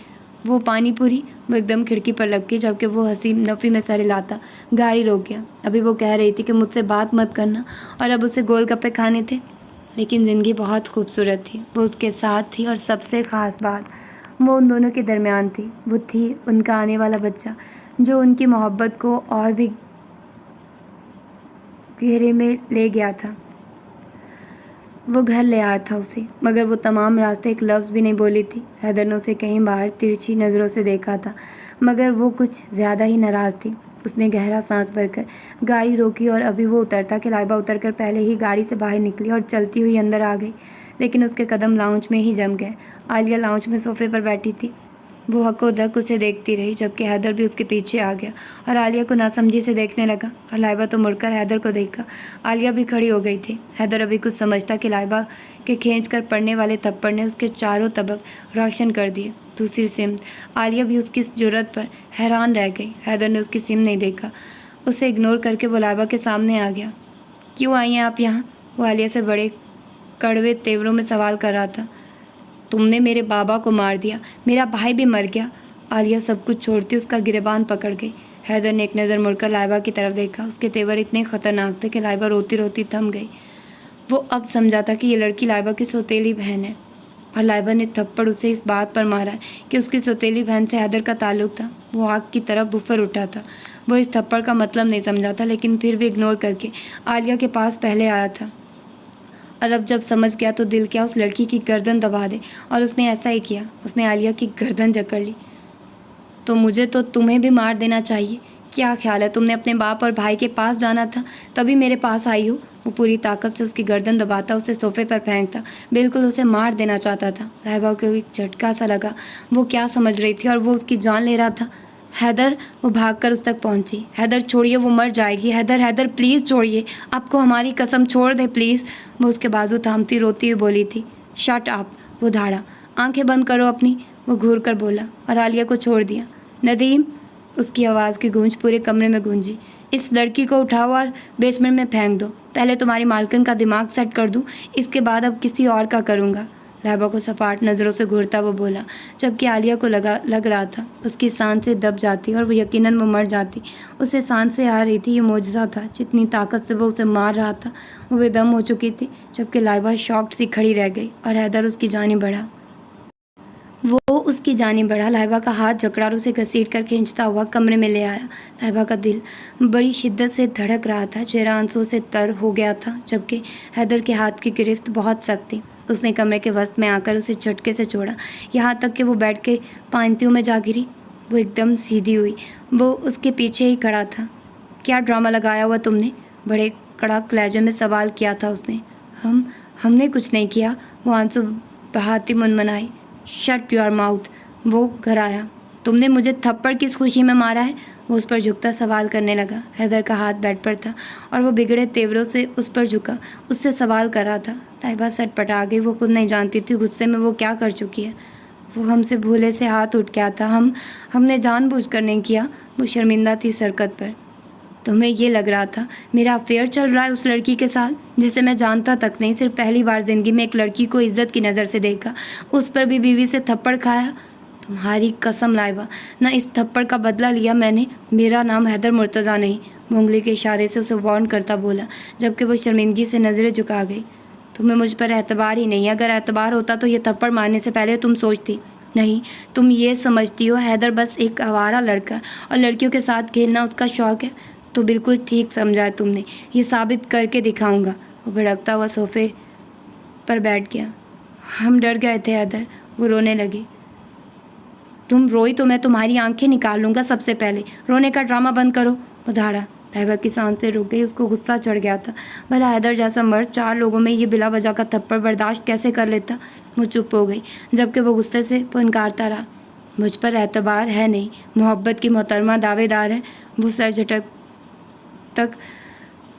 وہ پانی پوری، وہ ایک دم کھڑکی پر لگ گئی، جبکہ وہ ہنسی نفی میں سر ہلاتا گاڑی روک گیا۔ ابھی وہ کہہ رہی تھی کہ مجھ سے بات مت کرنا، اور اب اسے گول گپے کھانے تھے، لیکن زندگی بہت خوبصورت تھی، وہ اس کے ساتھ تھی، اور سب سے خاص بات وہ ان دونوں کے درمیان تھی، وہ تھی ان کا آنے والا بچہ، جو ان کی محبت کو اور بھی گہرے میں لے گیا تھا۔ وہ گھر لے آیا تھا اسے، مگر وہ تمام راستے ایک لفظ بھی نہیں بولی تھی۔ حیدر نے اسے کہیں باہر ترچھی نظروں سے دیکھا تھا، مگر وہ کچھ زیادہ ہی ناراض تھی۔ اس نے گہرا سانس بھر کر گاڑی روکی، اور ابھی وہ اترتا کہ لائبہ اتر کر پہلے ہی گاڑی سے باہر نکلی اور چلتی ہوئی اندر آ گئی، لیکن اس کے قدم لاؤنج میں ہی جم گئے۔ عالیہ لاؤنج میں صوفے پر بیٹھی تھی، वो हकोदक उसे देखती रही, जबकि हैदर भी उसके पीछे आ गया और आलिया को नासमझी से देखने लगा। और लाइबा तो मुड़कर हैदर को देखा। आलिया भी खड़ी हो गई थी। हैदर अभी कुछ समझता कि लाइबा के खींच कर पड़ने वाले थप्पड़ ने उसके चारों तबक रोशन कर दिए। दूसरी सिमत आलिया भी उसकी जुर्रत पर हैरान रह गई। हैदर ने उसकी सिम नहीं देखा। उसे इग्नोर करके वो लाइबा के सामने आ गया। क्यों आई हैं आप यहाँ? वो आलिया से बड़े कड़वे तेवरों में सवाल कर रहा था। तुमने मेरे बाबा को मार दिया, मेरा भाई भी मर गया। आलिया सब कुछ छोड़ती उसका गिरेबान पकड़ गई। हैदर ने एक नज़र मुड़कर लाइबा की तरफ देखा। उसके तेवर इतने खतरनाक थे कि लाइबा रोती रोती थम गई। वो अब समझा था कि ये लड़की लाइबा की सौतेली बहन है और लाइबा ने थप्पड़ उसे इस बात पर मारा है कि उसकी सौतेली बहन से हैदर का ताल्लुक था। वो आग की तरफ बुफर उठा था। वो इस थप्पड़ का मतलब नहीं समझा था, लेकिन फिर भी इग्नोर करके आलिया के पास पहले आया था। और अब जब समझ गया तो दिल क्या उस लड़की की गर्दन दबा दे, और उसने ऐसा ही किया। उसने आलिया की गर्दन जकड़ ली। तो मुझे तो तुम्हें भी मार देना चाहिए। क्या ख्याल है, तुमने अपने बाप और भाई के पास जाना था, तभी मेरे पास आई हो। वो पूरी ताकत से उसकी गर्दन दबाता उसे सोफे पर फेंकता, बिल्कुल उसे मार देना चाहता था। लाइबा को एक झटका सा लगा। वो क्या समझ रही थी और वो उसकी जान ले रहा था। हैदर, वो भागकर उस तक पहुंची। हैदर छोड़िए, वो मर जाएगी। हैदर, हैदर प्लीज़ छोड़िए, आपको हमारी कसम, छोड़ दे प्लीज़। वो उसके बाजू थामती रोती हुई बोली थी। शट अप, वो धाड़ा। आंखें बंद करो अपनी, वो घूर कर बोला और आलिया को छोड़ दिया। नदीम, उसकी आवाज़ की गूंज पूरे कमरे में गूंजी। इस लड़की को उठाओ और बेसमेंट में फेंक दो। पहले तुम्हारी मालकिन का दिमाग सेट कर दूँ, इसके बाद अब किसी और का करूँगा। लाइबा को सपाट नज़रों से घूरता वो बोला, जबकि आलिया को लग रहा था उसकी सांसें दब जाती और वो यकीनन वो मर जाती। उसे सांसें आ रही थी, ये मोजज़ा था। जितनी ताकत से वो उसे मार रहा था वो बेदम हो चुकी थी, जबकि लाइबा शॉक्ड सी खड़ी रह गई और हैदर उसकी जानिब बढ़ा। लाइबा का हाथ जकड़ा और उसे घसीट कर खींचता हुआ कमरे में ले आया। लाइबा का दिल बड़ी शिद्दत से धड़क रहा था, चेहरा आंसू से तर हो गया था, जबकि हैदर के हाथ की गिरफ्त बहुत सख्त थी। उसने कमरे के वस्त में आकर उसे झटके से छोड़ा, यहाँ तक कि वो बैठ के पांतियों में जा गिरी। वो एकदम सीधी हुई। वो उसके पीछे ही खड़ा था। क्या ड्रामा लगाया हुआ तुमने? बड़े कड़क लहजे में सवाल किया था उसने। हमने कुछ नहीं किया, वो आंसू बहाती मुनमुनाई। शट योर माउथ, वो घर आया। तुमने मुझे थप्पड़ किस खुशी में मारा है? वो उस पर झुकता सवाल करने लगा। हैदर का हाथ बेड पर था और वो बिगड़े तेवरों से उस पर झुका, उससे सवाल कर रहा था। लाइबा सटपटा गई। वो खुद नहीं जानती थी गुस्से में वो क्या कर चुकी है। वो हमसे भूले से हाथ उठ गया था। हमने जानबूझकर नहीं किया। वो शर्मिंदा थी इस हरकत पर। तुम्हें ये लग रहा था मेरा अफेयर चल रहा है उस लड़की के साथ, जिसे मैं जानता तक नहीं, सिर्फ पहली बार ज़िंदगी में एक लड़की को इज्जत की नज़र से देखा, उस पर भी बीवी से थप्पड़ खाया। तुम्हारी कसम लाइबा, ना इस थप्पड़ का बदला लिया मैंने। मेरा नाम हैदर मुर्तज़ा नहीं। उंगली के इशारे से उसे वार्न करता बोला, जबकि वो शर्मिंदगी से नज़रें झुका गई। तुम्हें मुझ पर एतबार ही नहीं। अगर एतबार होता तो ये थप्पड़ मारने से पहले तुम सोचती। नहीं, तुम ये समझती हो हैदर बस एक आवारा लड़का और लड़कियों के साथ खेलना उसका शौक़ है। तो बिल्कुल ठीक समझा है तुमने, ये साबित करके दिखाऊंगा। वो भड़कता हुआ सोफे पर बैठ गया। हम डर गए थे हैदर, वो रोने लगी। तुम रोई तो मैं तुम्हारी आंखें निकाल लूँगा सबसे पहले। रोने का ड्रामा बंद करो, वो धाड़ा। लाइबा की सांसें रुक गई। उसको गुस्सा चढ़ गया था। भला हैदर जैसा मर्द 4 लोगों में ये बिला वजह का थप्पड़ बर्दाश्त कैसे कर लेता। वो चुप हो गई, जबकि वो गुस्से से पुनकारता रहा। मुझ पर एतबार है नहीं, मोहब्बत की मोहतरमा दावेदार है। वो सर झटक तक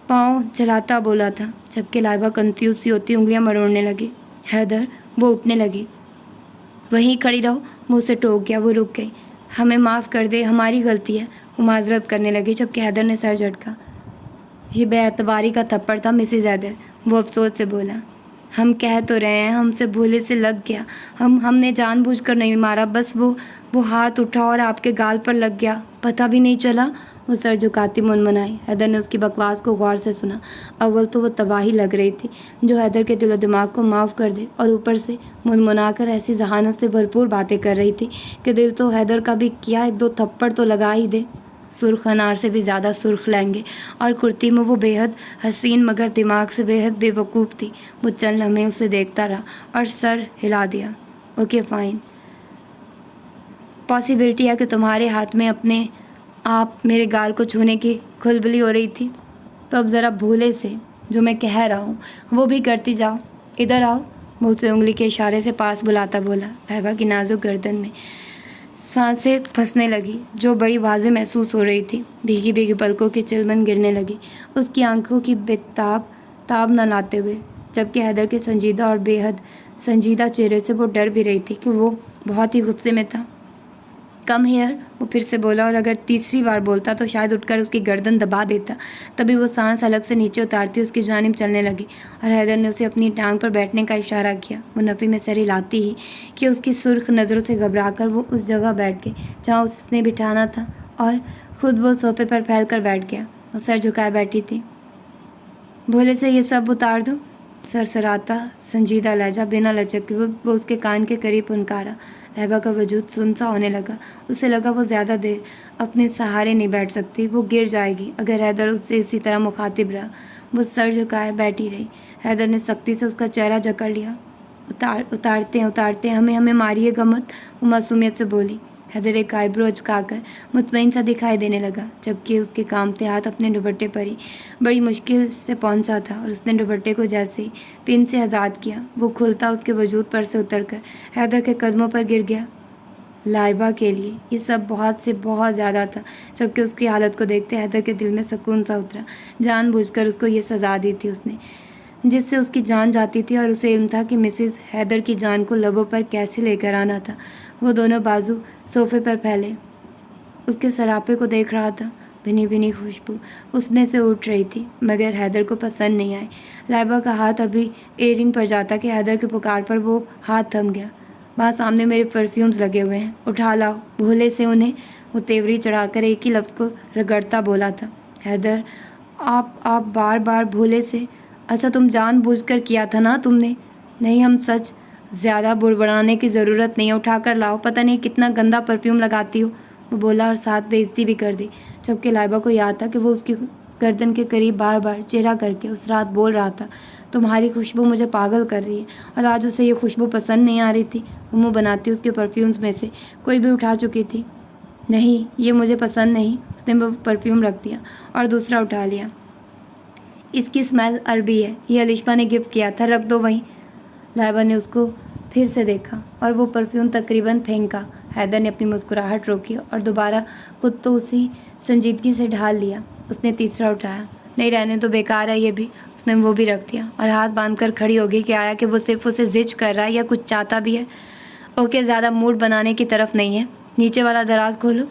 पाँव चलाता बोला था, जबकि लाइबा कन्फ्यूज सी होती उंगलियां मरोड़ने लगी। हैदर, वो उठने लगी। वहीं खड़ी रहो, वो उसे टोक गया। वो रुक गई। हमें माफ़ कर दे, हमारी गलती है, वो माजरत करने लगी, जबकि हैदर ने सर झटका। ये बेएतबारी का थप्पड़ था मिसेज हैदर, वो अफसोस से बोला। हम कह तो रहे हैं हमसे भूले से लग गया। हमने जानबूझकर नहीं मारा, बस वो हाथ उठा और आपके गाल पर लग गया, पता भी नहीं चला। वो सर झुकाती मुनमुनाई। हैदर ने उसकी बकवास को गौर से सुना। अव्वल तो वो तबाही लग रही थी जो हैदर के दिलो दिमाग को माफ़ कर दे, और ऊपर से मुनमुना कर ऐसी जहानत से भरपूर बातें कर रही थी कि दिल तो हैदर का भी किया 1-2 थप्पड़ तो लगा ही दे। सुर्ख अनार से भी ज़्यादा सुर्ख लेंगे, और कुर्ती में वो बेहद हसीन मगर दिमाग से बेहद बेवकूफ़ थी। वो चंद लम्हे उसे देखता रहा और सर हिला दिया। ओके फाइन, पॉसिबिलिटी है कि तुम्हारे हाथ में अपने आप मेरे गाल को छूने की खुलबली हो रही थी, तो अब ज़रा भूले से जो मैं कह रहा हूँ वो भी करती जाओ। इधर आओ, वो उसे उंगली के इशारे से पास बुलाता बोला। लाइबा की नाजुक गर्दन में सांसें फंसने लगी जो बड़ी वाज़ेह महसूस हो रही थी। भीगी भीगी पलकों की चिलमन गिरने लगी उसकी आंखों की बेताब ताब न लाते हुए, जबकि हैदर के संजीदा और बेहद संजीदा चेहरे से वो डर भी रही थी कि वो बहुत ही गुस्से में था। कम हेयर, वो फिर से बोला, और अगर तीसरी बार बोलता तो शायद उठकर उसकी गर्दन दबा देता। तभी वो सांस अलग से नीचे उतारती उसकी जानिब चलने लगी और हैदर ने उसे अपनी टांग पर बैठने का इशारा किया। वो नफ़ी में सर हिलाती ही कि उसकी सुर्ख नज़रों से घबराकर वो उस जगह बैठ गई जहाँ उसने बिठाना था और खुद वो सोफे पर फैल कर बैठ गया। वो सर झुकाए बैठी थी। भोले से ये सब उतार दो, सरसराता संजीदा लहजा बिना लचक के वो उसके कान के करीब पुनकारा। लहबा का वजूद सुनसा होने लगा। उसे लगा वो ज़्यादा देर अपने सहारे नहीं बैठ सकती, वो गिर जाएगी अगर हैदर उससे इसी तरह मुखातिब रहा। वो सर झुकाए बैठी रही। हैदर ने सख्ती से उसका चेहरा जकड़ लिया। उतारते हैं, हमें मारिएगा मत, वो मासूमियत से बोली। हैदर एक आईब्रो अचकाकर मुतमईन सा दिखाई देने लगा, जबकि उसके कामते हाथ अपने दुपट्टे पर ही बड़ी मुश्किल से पहुंचा था और उसने दुपट्टे को जैसे ही पिन से आज़ाद किया, वो खुलता उसके वजूद पर से उतरकर हैदर के कदमों पर गिर गया। लाइबा के लिए ये सब बहुत से बहुत ज़्यादा था, जबकि उसकी हालत को देखते हैदर के दिल में सुकून सा उतरा। जानबूझकर उसको ये सज़ा दी थी उसने, जिससे उसकी जान जाती थी, और उसे इल्म था कि मिसेस हैदर की जान को लबों पर कैसे लेकर आना था। वो दोनों बाजू सोफे पर फैले उसके सरापे को देख रहा था। भीनी भीनी खुशबू उसमें से उठ रही थी, मगर हैदर को पसंद नहीं आई। लाइबा का हाथ अभी एयरिंग पर जाता कि हैदर के पुकार पर वो हाथ थम गया। वहाँ सामने मेरे परफ्यूम्स लगे हुए हैं, उठा लाओ। भोले से उन्हें वो तेवरी चढ़ाकर एक ही लफ्ज़ को रगड़ता बोला था। हैदर, आप बार बार भोले से। अच्छा, तुम जानबूझकर किया था ना तुमने? नहीं, हम सच। ज़्यादा बुड़बड़ाने की ज़रूरत नहीं है, उठा कर लाओ। पता नहीं कितना गंदा परफ्यूम लगाती हो, वो बोला और साथ बेइज्जती भी कर दी। जबकि लाइबा को याद था कि वो उसकी गर्दन के करीब बार बार चेहरा करके उस रात बोल रहा था, तुम्हारी खुशबू मुझे पागल कर रही है, और आज उसे ये खुशबू पसंद नहीं आ रही थी। वो मुँह बनाती उसके परफ्यूम्स में से कोई भी उठा चुकी थी। नहीं, ये मुझे पसंद नहीं। उसने वो परफ्यूम रख दिया और दूसरा उठा लिया। इसकी स्मेल अरबी है, ये अलिशा ने गिफ्ट किया था, रख दो वहीं। लाइबा ने उसको फिर से देखा और वो परफ्यूम तकरीबन फेंका। हैदर ने अपनी मुस्कुराहट रोकी और दोबारा खुद तो उसी संजीदगी से ढाल लिया। उसने तीसरा उठाया। नहीं, रहने तो बेकार है ये भी। उसने वो भी रख दिया और हाथ बांधकर खड़ी हो गई कि आया कि वो सिर्फ उसे जिज कर रहा है या कुछ चाहता भी है। ओके, ज़्यादा मूड बनाने की तरफ नहीं है। नीचे वाला दराज खोलो।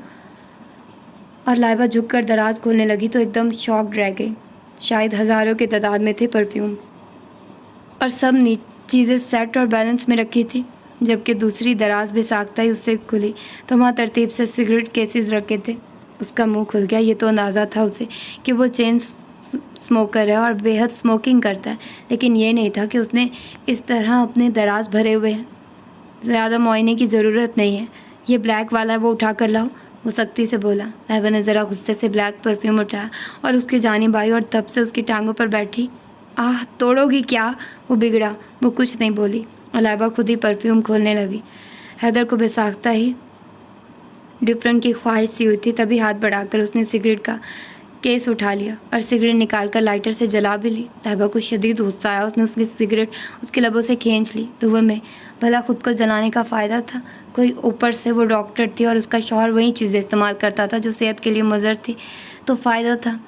और लाइबा झुककर दराज खोलने लगी तो एकदम शॉक्ड रह गई। शायद हज़ारों की तादाद में थे परफ्यूम्स, और सब चीज़ें सेट और बैलेंस में रखी थी। जबकि दूसरी दराज भी साख्ता ही उससे खुली तो वहाँ तरतीब से सिगरेट केसेस रखे थे। उसका मुंह खुल गया। ये तो अंदाज़ा था उसे कि वो चेन स्मोकर है और बेहद स्मोकिंग करता है, लेकिन ये नहीं था कि उसने इस तरह अपने दराज भरे हुए हैं। ज़्यादा मुआयने की ज़रूरत नहीं है, ये ब्लैक वाला है, वो उठा कर लाओ, वो सख्ती से बोला। लाइबा ने ज़रा गुस्से से ब्लैक परफ्यूम उठाया और उसकी जानिब आई और तब से उसकी टांगों पर बैठी। आह, तोड़ोगी क्या? वो बिगड़ा। वो कुछ नहीं बोली और लाइबा खुद ही परफ्यूम खोलने लगी। हैदर को बेसाख्ता ही डिफरेंट की ख्वाहिश सी हुई थी, तभी हाथ बढ़ाकर उसने सिगरेट का केस उठा लिया और सिगरेट निकालकर लाइटर से जला भी ली। लाइबा को शदीद गुस्सा आया। उसने उसकी सिगरेट उसके लबों से खींच ली। धुएं में भला खुद को जलाने का फ़ायदा था? कोई ऊपर से वो डॉक्टर थी और उसका शौहर वही चीज़ें इस्तेमाल करता था जो सेहत के लिए मुज़र थी, तो फ़ायदा था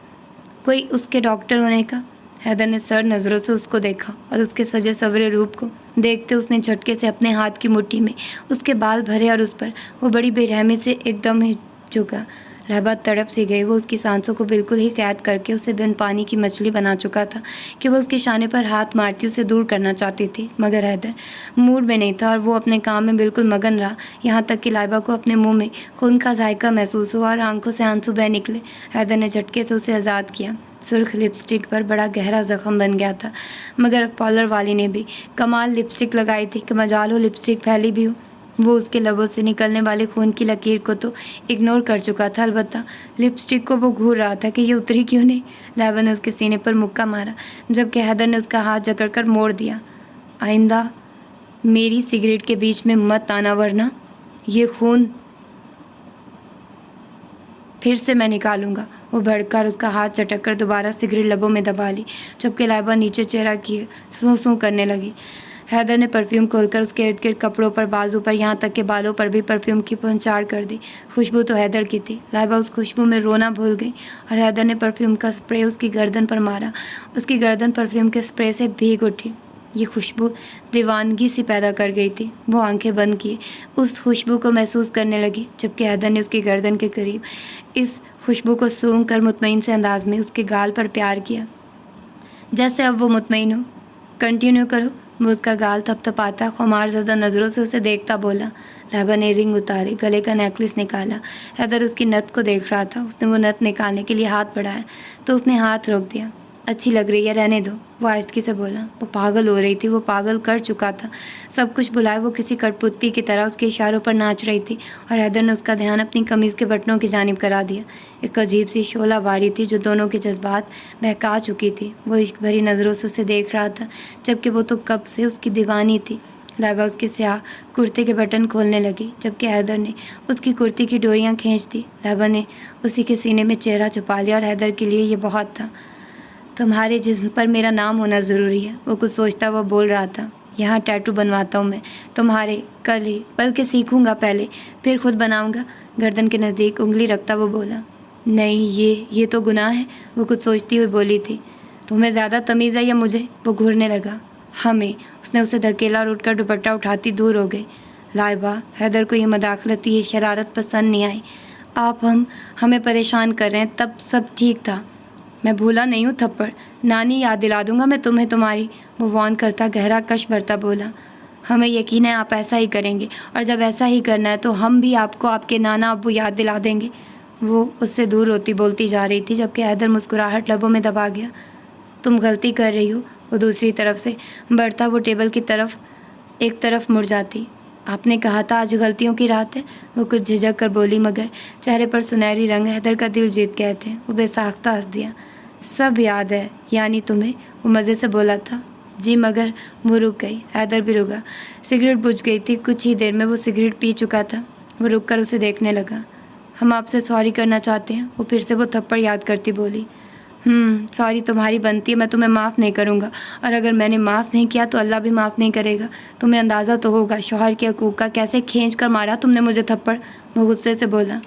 कोई उसके डॉक्टर होने का? हैदर ने सर नज़रों से उसको देखा और उसके सजे सवरे रूप को देखते उसने झटके से अपने हाथ की मुट्ठी में उसके बाल भरे और उस पर वो बड़ी बेरहमी से एकदम ही झुका। लाइबा तड़प सी गई। वो उसकी सांसों को बिल्कुल ही कैद करके उसे बिन पानी की मछली बना चुका था कि वो उसके शाने पर हाथ मारती उसे दूर करना चाहती थी, मगर हैदर मूड में नहीं था और वो अपने काम में बिल्कुल मगन रहा, यहाँ तक कि लाइबा को अपने मुंह में खून का जायका महसूस हुआ और आंखों से आंसू बह निकले। हैदर ने झटके से उसे आज़ाद किया। सुर्ख लिपस्टिक पर बड़ा गहरा ज़ख्म बन गया था, मगर पार्लर वाली ने भी कमाल लिपस्टिक लगाई थी कि मजाल हो लिपस्टिक फैली भी हो। वो उसके लबों से निकलने वाले खून की लकीर को तो इग्नोर कर चुका था, अलबत्ता लिपस्टिक को वो घूर रहा था कि ये उतरी क्यों नहीं। लाइबा ने उसके सीने पर मुक्का मारा, जबकि हैदर ने उसका हाथ जकड़कर मोड़ दिया। आइंदा मेरी सिगरेट के बीच में मत आना, वरना ये खून फिर से मैं निकालूंगा। वो भड़कर उसका हाथ चटक कर दोबारा सिगरेट लबों में दबा ली, जबकि लाइबा नीचे चेहरा किए सूं सूं करने लगी। हैदर ने परफ्यूम खोलकर उसके इर्द गिर्द कपड़ों पर, बाजू पर, यहाँ तक कि बालों पर भी परफ्यूम की पहुँचाड़ कर दी। खुशबू तो हैदर की थी। लाइबा उस खुशबू में रोना भूल गई और हैदर ने परफ्यूम का स्प्रे उसकी गर्दन पर मारा। उसकी गर्दन परफ्यूम के स्प्रे से भीग उठी। ये खुशबू दीवानगी सी पैदा कर गई थी। वो आंखें बंद किए उस खुशबू को महसूस करने लगी, जबकि हैदर ने उसकी गर्दन के करीब इस खुशबू को सूंघ कर मुतमईन से अंदाज में उसके गाल पर प्यार किया, जैसे अब वो मुतमईन हो। कंटिन्यू करो। वो उसका गाल थपथपाता, खुमार ज़्यादा नज़रों से उसे देखता बोला। लाइबा ने रिंग उतारी, गले का नेकलेस निकाला। हैदर उसकी नथ को देख रहा था। उसने वो नथ निकालने के लिए हाथ बढ़ाया तो उसने हाथ रोक दिया। अच्छी लग रही है, रहने दो, वो आहिस्ती से बोला। वो पागल हो रही थी, वो पागल कर चुका था। सब कुछ भुलाए वो किसी कठपुतली की तरह उसके इशारों पर नाच रही थी और हैदर ने उसका ध्यान अपनी कमीज़ के बटनों की जानिब करा दिया। एक अजीब सी शोला बारी थी जो दोनों के जज्बात बहका चुकी थी। वो इश्क भरी नज़रों से उसे देख रहा था, जबकि वो तो कब से उसकी दीवानी थी। लाइबा उसके स्याह कुर्ते के बटन खोलने लगी, जबकि हैदर ने उसकी कुर्ती की डोरियाँ खींच दी। लाइबा ने उसी के सीने में चेहरा छुपा लिया और हैदर के लिए ये बहुत था। तुम्हारे जिस्म पर मेरा नाम होना ज़रूरी है, वो कुछ सोचता हुआ बोल रहा था। यहाँ टैटू बनवाता हूँ मैं तुम्हारे, कल ही, बल्कि सीखूँगा पहले, फिर खुद बनाऊँगा। गर्दन के नज़दीक उंगली रखता वो बोला। नहीं, ये तो गुनाह है, वो कुछ सोचती हुई बोली थी। तुम्हें ज़्यादा तमीज़ है या मुझे? वो घूरने लगा। हमें। उसने उसे धकेला और उठकर दुपट्टा उठाती दूर हो गई। लाइबा, हैदर को ये मदाखलत, ये शरारत पसंद नहीं आई। आप हमें परेशान कर रहे हैं, तब सब ठीक था। मैं भूला नहीं हूँ थप्पड़, नानी याद दिला दूंगा मैं तुम्हें तुम्हारी। वो वार्न करता गहरा कश भरता बोला। हमें यकीन है आप ऐसा ही करेंगे, और जब ऐसा ही करना है तो हम भी आपको आपके नाना अब्बू याद दिला देंगे। वो उससे दूर होती बोलती जा रही थी, जबकि हैदर मुस्कुराहट लबों में दबा गया। तुम गलती कर रही हो। वो दूसरी तरफ से बढ़ता वो टेबल की तरफ एक तरफ मुड़ जाती। आपने कहा था आज गलतियों की रात है, वो कुछ झिझक कर बोली, मगर चेहरे पर सुनहरी रंग हैदर का दिल जीत गए थे। वो बेसाख्ता हंस दिया। सब याद है यानी तुम्हें? वो मज़े से बोला था। जी, मगर वो रुक गई। हैदर भी रुका। सिगरेट बुझ गई थी। कुछ ही देर में वो सिगरेट पी चुका था। वो रुक कर उसे देखने लगा। हम आपसे सॉरी करना चाहते हैं। वो फिर से वो थप्पड़ याद करती बोली। सॉरी तुम्हारी बनती है, मैं तुम्हें माफ़ नहीं करूँगा, और अगर मैंने माफ़ नहीं किया तो अल्लाह भी माफ़ नहीं करेगा। तुम्हें अंदाज़ा तो होगा शौहर के हकूक़ का, कैसे खींच कर मारा तुमने मुझे थप्पड़। वो गुस्से से बोला।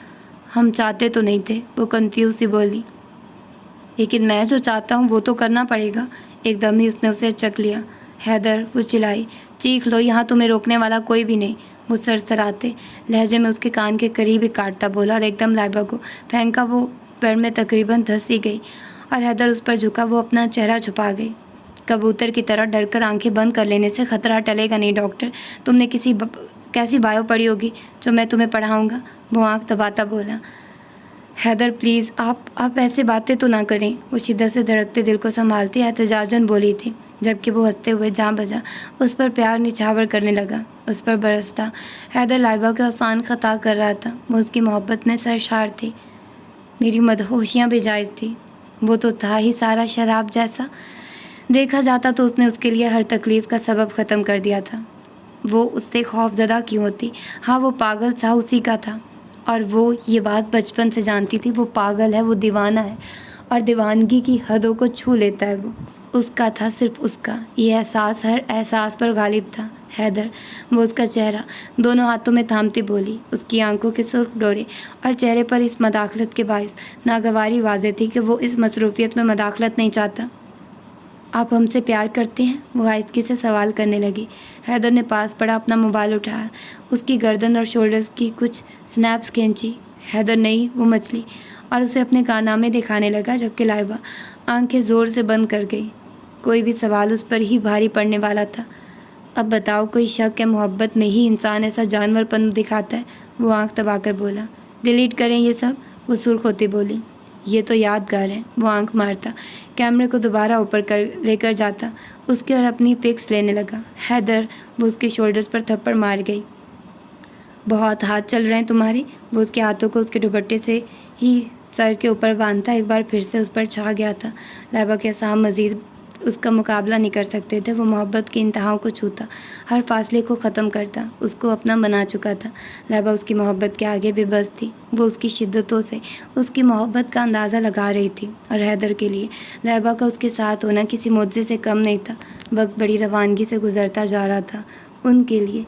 हम चाहते तो नहीं थे, वो कंफ्यूज सी बोली। लेकिन मैं जो चाहता हूँ वो तो करना पड़ेगा। एकदम ही उसने उसे चक लिया। हैदर, वो चिल्लाई, चीख लो, यहाँ तुम्हें रोकने वाला कोई भी नहीं। वो सरसराते लहजे में उसके कान के करीब ही काटता बोला और एकदम लाइबा को फेंका। वो पैर में तकरीबन धंस ही गई और हैदर उस पर झुका। वो अपना चेहरा छुपा गई। कबूतर की तरह डरकर आंखें बंद कर लेने से खतरा टलेगा नहीं डॉक्टर। तुमने कैसी बायो पढ़ी होगी जो मैं तुम्हें पढ़ाऊँगा। वो आँख दबाता बोला। हैदर प्लीज़, आप ऐसे बातें तो ना करें। वो शिद्दत से धड़कते दिल को संभालती एहतजाजन बोली थी, जबकि वो हंसते हुए जहाँ बजा उस पर प्यार निछावर करने लगा, उस पर बरसता। हैदर लाइबा को आसान खता कर रहा था। वो उसकी मोहब्बत में सरशार थी। मेरी मदहोशियाँ भी जायज़ थी। वो तो था ही सारा शराब जैसा। देखा जाता तो उसने उसके लिए हर तकलीफ़ का सबब ख़त्म कर दिया था। वो उससे खौफज़दा क्यों होती? हाँ, वो पागल सा उसी का था, और वो ये बात बचपन से जानती थी। वो पागल है, वो दीवाना है, और दीवानगी की हदों को छू लेता है। वो उसका था, सिर्फ उसका। ये एहसास हर एहसास पर गालिब था। हैदर, वो उसका चेहरा दोनों हाथों में थामती बोली। उसकी आंखों के सुर्ख डोरे और चेहरे पर इस मदाखलत के बाइस नागवारी वाज़ेह थी कि वो इस मसरूफ़ियत में मदाखलत नहीं चाहता। आप हमसे प्यार करते हैं? वो आहिस्ती से सवाल करने लगी। हैदर ने पास पड़ा अपना मोबाइल उठाया, उसकी गर्दन और शोल्डर्स की कुछ स्नैप्स खींची। हैदर नहीं, वो मछली, और उसे अपने कारनामे दिखाने लगा, जबकि लाइबा आंखें ज़ोर से बंद कर गई। कोई भी सवाल उस पर ही भारी पड़ने वाला था। अब बताओ, कोई शक है मोहब्बत में ही इंसान ऐसा जानवरपन दिखाता है? वो आंख दबाकर बोला। डिलीट करें ये सब? वो सुर्ख होती बोली। ये तो यादगार है। वो आंख मारता कैमरे को दोबारा ऊपर कर लेकर जाता उसके और अपनी पिक्स लेने लगा। हैदर, वो उसके शोल्डर्स पर थप्पड़ मार गई। बहुत हाथ चल रहे हैं तुम्हारे। वो उसके हाथों को उसके दुपट्टे से ही सर के ऊपर बांधता एक बार फिर से उस पर छा गया था। लाइबा के साम मज़ीद اس کا مقابلہ نہیں کر سکتے تھے۔ وہ محبت کی انتہاؤں کو چھوتا، ہر فاصلے کو ختم کرتا، اس کو اپنا بنا چکا تھا۔ لائبہ اس کی محبت کے آگے بے بس تھی۔ وہ اس کی شدتوں سے اس کی محبت کا اندازہ لگا رہی تھی، اور حیدر کے لیے لائبہ کا اس کے ساتھ ہونا کسی معجزے سے کم نہیں تھا۔ وقت بڑی روانگی سے گزرتا جا رہا تھا ان کے لیے،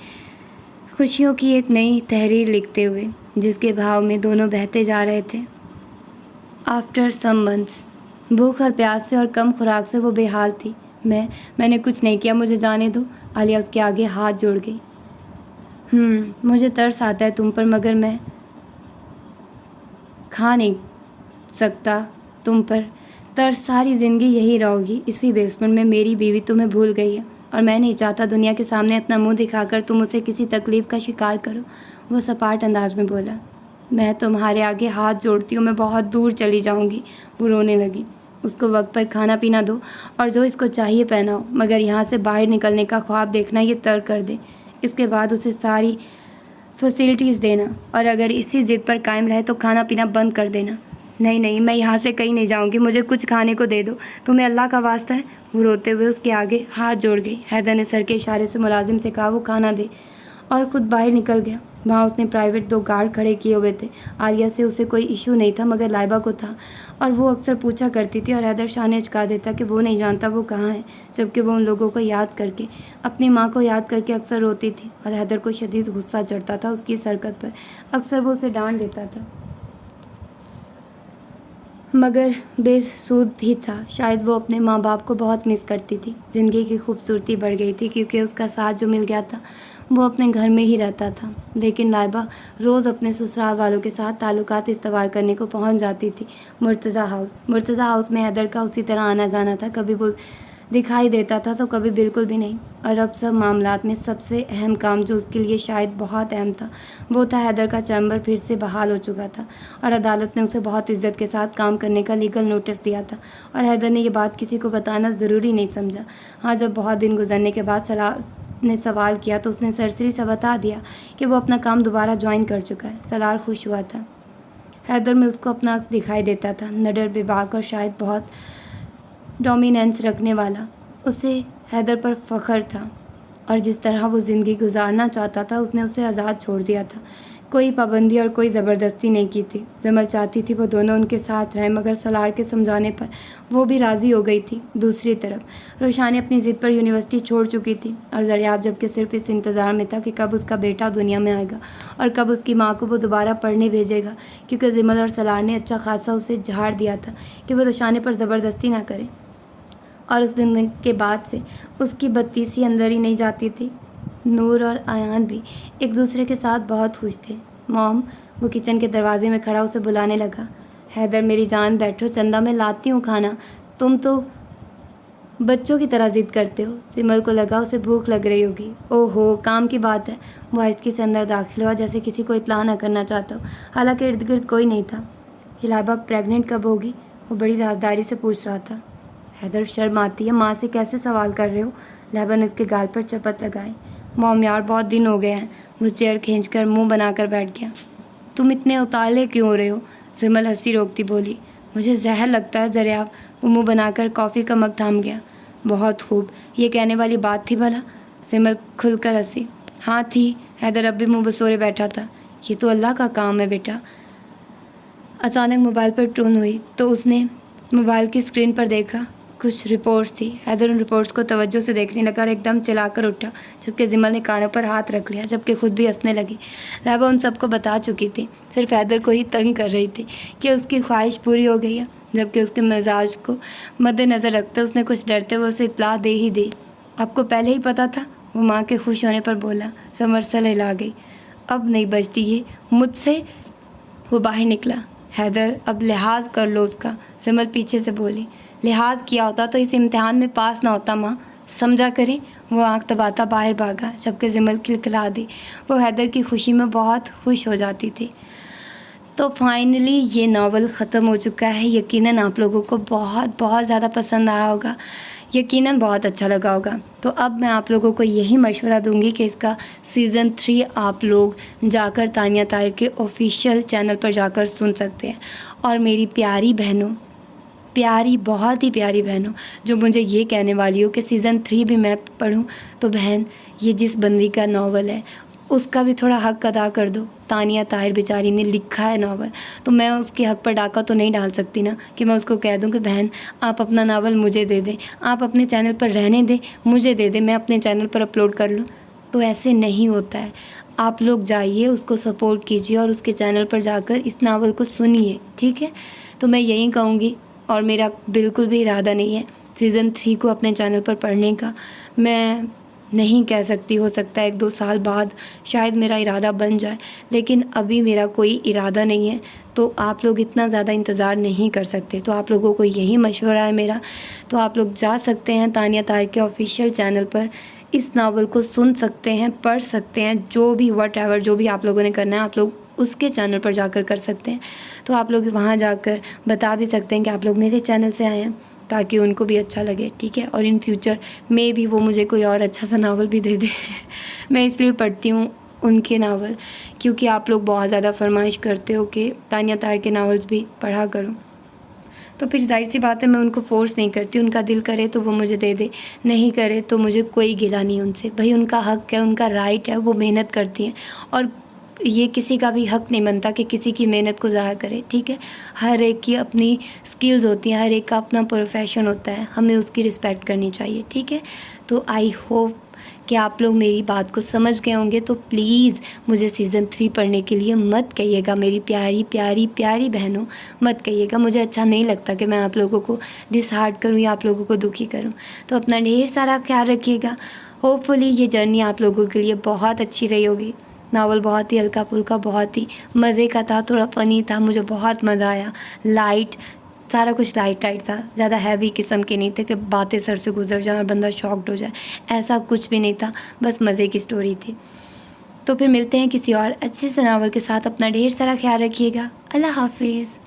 خوشیوں کی ایک نئی تحریر لکھتے ہوئے، جس کے بہاؤ میں دونوں بہتے جا رہے تھے۔ آفٹر سم منتھس، بھوک اور پیاس سے اور کم خوراک سے وہ بے حال تھی۔ میں نے کچھ نہیں کیا، مجھے جانے دو۔ عالیہ اس کے آگے ہاتھ جوڑ گئی۔ مجھے ترس آتا ہے تم پر، مگر میں کھا نہیں سکتا تم پر۔ ترس ساری زندگی یہی رہو گی۔ اسی بیسمنٹ میں میری بیوی تمہیں بھول گئی ہے، اور میں نہیں چاہتا دنیا کے سامنے اپنا منہ دکھا کر تم اسے کسی تکلیف کا شکار کرو۔ وہ سپاٹ انداز میں بولا۔ میں تمہارے آگے ہاتھ جوڑتی ہوں، میں بہت دور چلی جاؤں گی۔ وہ رونے لگی۔ اس کو وقت پر کھانا پینا دو، اور جو اس کو چاہیے پہناؤ، مگر یہاں سے باہر نکلنے کا خواب دیکھنا یہ ترک کر دے۔ اس کے بعد اسے ساری فیسلٹیز دینا، اور اگر اسی ضد پر قائم رہے تو کھانا پینا بند کر دینا۔ نہیں، میں یہاں سے کہیں نہیں جاؤں گی، مجھے کچھ کھانے کو دے دو، تمہیں اللہ کا واسطہ ہے۔ وہ روتے ہوئے اس کے آگے ہاتھ جوڑ گئی۔ حیدر نے سر کے اشارے سے ملازم سے کہا وہ کھانا دے، اور خود باہر نکل گیا۔ وہاں اس نے پرائیویٹ 2 گارڈ کھڑے کیے ہوئے تھے۔ عالیہ سے اسے کوئی ایشو نہیں تھا، مگر لائبہ کو تھا، اور وہ اکثر پوچھا کرتی تھی، اور حیدر شاہ نے چکا دیتا کہ وہ نہیں جانتا وہ کہاں ہے، جبکہ وہ ان لوگوں کو یاد کر کے، اپنی ماں کو یاد کر کے اکثر روتی تھی، اور حیدر کو شدید غصہ چڑھتا تھا اس کی اس حرکت پر۔ اکثر وہ اسے ڈانٹ دیتا تھا، مگر بے سود ہی تھا۔ شاید وہ اپنے ماں باپ کو بہت مس کرتی تھی۔ زندگی کی خوبصورتی بڑھ گئی تھی، کیونکہ اس کا ساتھ جو مل گیا تھا وہ اپنے گھر میں ہی رہتا تھا۔ لیکن لائبہ روز اپنے سسرال والوں کے ساتھ تعلقات استوار کرنے کو پہنچ جاتی تھی۔ مرتضیٰ ہاؤس میں حیدر کا اسی طرح آنا جانا تھا۔ کبھی وہ دکھائی دیتا تھا تو کبھی بالکل بھی نہیں، اور اب سب معاملات میں سب سے اہم کام جو اس کے لیے شاید بہت اہم تھا، وہ تھا حیدر کا چیمبر پھر سے بحال ہو چکا تھا، اور عدالت نے اسے بہت عزت کے ساتھ کام کرنے کا لیگل نوٹس دیا تھا، اور حیدر نے یہ بات کسی کو بتانا ضروری نہیں سمجھا۔ ہاں، جب بہت دن گزرنے کے بعد صلاح نے سوال کیا تو اس نے سرسری سے بتا دیا کہ وہ اپنا کام دوبارہ جوائن کر چکا ہے۔ سلار خوش ہوا تھا۔ حیدر میں اس کو اپنا عکس دکھائی دیتا تھا، نڈر، بے باک اور شاید بہت ڈومیننس رکھنے والا۔ اسے حیدر پر فخر تھا، اور جس طرح وہ زندگی گزارنا چاہتا تھا اس نے اسے آزاد چھوڑ دیا تھا۔ کوئی پابندی اور کوئی زبردستی نہیں کی تھی۔ زمل چاہتی تھی وہ دونوں ان کے ساتھ رہیں، مگر سلار کے سمجھانے پر وہ بھی راضی ہو گئی تھی۔ دوسری طرف روشانی اپنی ضد پر یونیورسٹی چھوڑ چکی تھی، اور دریافت جبکہ صرف اس انتظار میں تھا کہ کب اس کا بیٹا دنیا میں آئے گا، اور کب اس کی ماں کو وہ دوبارہ پڑھنے بھیجے گا، کیونکہ زمل اور سلار نے اچھا خاصا اسے جھاڑ دیا تھا کہ وہ روشانی پر زبردستی نہ کرے، اور اس دن کے بعد سے اس کی بدتیسی اندر ہی نہیں جاتی تھی۔ نور اور ایان بھی ایک دوسرے کے ساتھ بہت خوش تھے۔ موم، وہ کچن کے دروازے میں کھڑا اسے بلانے لگا۔ حیدر، میری جان بیٹھو، چندہ میں لاتی ہوں کھانا، تم تو بچوں کی طرح ضد کرتے ہو۔ سمل کو لگا اسے بھوک لگ رہی ہوگی۔ اوہو، کام کی بات ہے۔ وہ آہستگی سے اندر داخل ہوا، جیسے کسی کو اطلاع نہ کرنا چاہتا ہو، حالانکہ ارد گرد کوئی نہیں تھا۔ لائبہ پریگننٹ کب ہوگی؟ وہ بڑی رازداری سے پوچھ رہا تھا۔ حیدر، شرم آتی ہے، ماں سے کیسے سوال کر رہے ہو؟ لائبہ نے اس کے گال پر چپت لگائی۔ موم یار، بہت دن ہو گئے ہیں۔ وہ چیئر کھینچ کر منہ بنا کر بیٹھ گیا۔ تم اتنے اتالے کیوں ہو رہے ہو؟ سمل ہنسی روکتی بولی۔ مجھے زہر لگتا ہے دریافت۔ وہ منہ بنا کر کافی کا مگ تھام گیا۔ بہت خوب، یہ کہنے والی بات تھی بھلا؟ سمل کھل کر ہنسی۔ ہاں تھی۔ حیدر اب بھی منہ بسورے بیٹھا تھا۔ یہ تو اللہ کا کام ہے بیٹا۔ اچانک موبائل پر ٹون ہوئی تو اس نے موبائل کی اسکرین پر دیکھا۔ کچھ رپورٹس تھی۔ حیدر ان رپورٹس کو توجہ سے دیکھنے لگا اور ایک دم چلا کر اٹھا، جبکہ زمل نے کانوں پر ہاتھ رکھ لیا، جبکہ خود بھی ہنسنے لگی۔ لائبہ ان سب کو بتا چکی تھی، صرف حیدر کو ہی تنگ کر رہی تھی کہ اس کی خواہش پوری ہو گئی ہے، جبکہ اس کے مزاج کو مد نظر رکھتے اس نے کچھ ڈرتے ہوئے اسے اطلاع دے ہی دی۔ آپ کو پہلے ہی پتہ تھا؟ وہ ماں کے خوش ہونے پر بولا۔ سمرسل ہلا گئی۔ اب نہیں بچتی یہ مجھ سے۔ وہ باہر نکلا۔ حیدر، اب لحاظ کر لو اس کا، سمل پیچھے سے بولی۔ لحاظ کیا ہوتا تو اس امتحان میں پاس نہ ہوتا ماں، سمجھا کریں۔ وہ آنکھ دباتا باہر بھاگا، جبکہ زمل کھلکھلا دی۔ وہ حیدر کی خوشی میں بہت خوش ہو جاتی تھی۔ تو فائنلی یہ ناول ختم ہو چکا ہے۔ یقیناً آپ لوگوں کو بہت بہت زیادہ پسند آیا ہوگا، یقیناً بہت اچھا لگا ہوگا۔ تو اب میں آپ لوگوں کو یہی مشورہ دوں گی کہ اس کا سیزن 3 آپ لوگ جا کر تانیہ طاہر کے آفیشیل چینل پر جا کر سن سکتے ہیں۔ اور میری پیاری بہنوں، प्यारी, बहुत ही प्यारी बहन हो, जो मुझे ये कहने वाली हो कि सीज़न 3 भी मैं पढ़ूं। तो बहन, ये जिस बंदी का नावल है उसका भी थोड़ा हक अदा कर दो। तानिया ताहिर बेचारी ने लिखा है नावल, तो मैं उसके हक पर डाका तो नहीं डाल सकती ना कि मैं उसको कह दूं कि बहन आप अपना नावल मुझे दे दें, आप अपने चैनल पर रहने दें, मुझे दे दें, मैं अपने चैनल पर अपलोड कर लूँ। तो ऐसे नहीं होता है। आप लोग जाइए, उसको सपोर्ट कीजिए और उसके चैनल पर जाकर इस नावल को सुनिए, ठीक है। तो मैं यही कहूँगी, और मेरा बिल्कुल भी इरादा नहीं है सीज़न 3 को अपने चैनल पर पढ़ने का। मैं नहीं कह सकती, हो सकता है 1-2 साल बाद शायद मेरा इरादा बन जाए, लेकिन अभी मेरा कोई इरादा नहीं है। तो आप लोग इतना ज़्यादा इंतज़ार नहीं कर सकते। तो आप लोगों को यही मशवरा है मेरा। तो आप लोग जा सकते हैं तानिया ताहिर के ऑफिशियल चैनल पर, इस नावल को सुन सकते हैं, पढ़ सकते हैं, जो भी व्हाटएवर जो भी आप लोगों ने करना है आप लोग उसके चैनल पर जाकर कर सकते हैं। तो आप लोग वहाँ जाकर बता भी सकते हैं कि आप लोग मेरे चैनल से आए हैं, ताकि उनको भी अच्छा लगे, ठीक है। और इन फ्यूचर में भी वो मुझे कोई और अच्छा सा नावल भी दे दे। मैं इसलिए पढ़ती हूँ उनके नावल, क्योंकि आप लोग बहुत ज़्यादा फरमाइश करते हो कि तानिया ताहिर के नावल्स भी पढ़ा करो। तो फिर जाहिर सी बात है मैं उनको फ़ोर्स नहीं करती, उनका दिल करे तो वो मुझे दे दे, नहीं करे तो मुझे कोई गिला नहीं उनसे। भाई उनका हक़ है, उनका राइट है, वो मेहनत करती हैं, और ये किसी का भी हक़ नहीं बनता कि किसी की मेहनत को ज़ाया करे, ठीक है। हर एक की अपनी स्किल्स होती हैं, हर एक का अपना प्रोफेशन होता है, हमें उसकी रिस्पेक्ट करनी चाहिए, ठीक है। तो आई होप कि आप लोग मेरी बात को समझ गए होंगे। तो प्लीज़ मुझे सीज़न 3 पढ़ने के लिए मत कहिएगा, मेरी प्यारी प्यारी प्यारी बहनों, मत कहिएगा। मुझे अच्छा नहीं लगता कि मैं आप लोगों को डिसहार्ट करूं या आप लोगों को दुखी करूं। तो अपना ढेर सारा ख्याल रखिएगा। होपफुली ये जर्नी आप लोगों के लिए बहुत अच्छी रही होगी। नावल बहुत ही हल्का फुल्का, बहुत ही मज़े का था, थोड़ा फ़नी था, मुझे बहुत मज़ा आया। लाइट, सारा कुछ लाइट लाइट था, ज़्यादा हैवी किस्म के नहीं थे कि बातें सर से गुजर जाए और बंदा शॉक्ड हो जाए, ऐसा कुछ भी नहीं था, बस मज़े की स्टोरी थी। तो फिर मिलते हैं किसी और अच्छे से नावल के साथ। अपना ढेर सारा ख्याल रखिएगा। अल्लाह हाफिज़।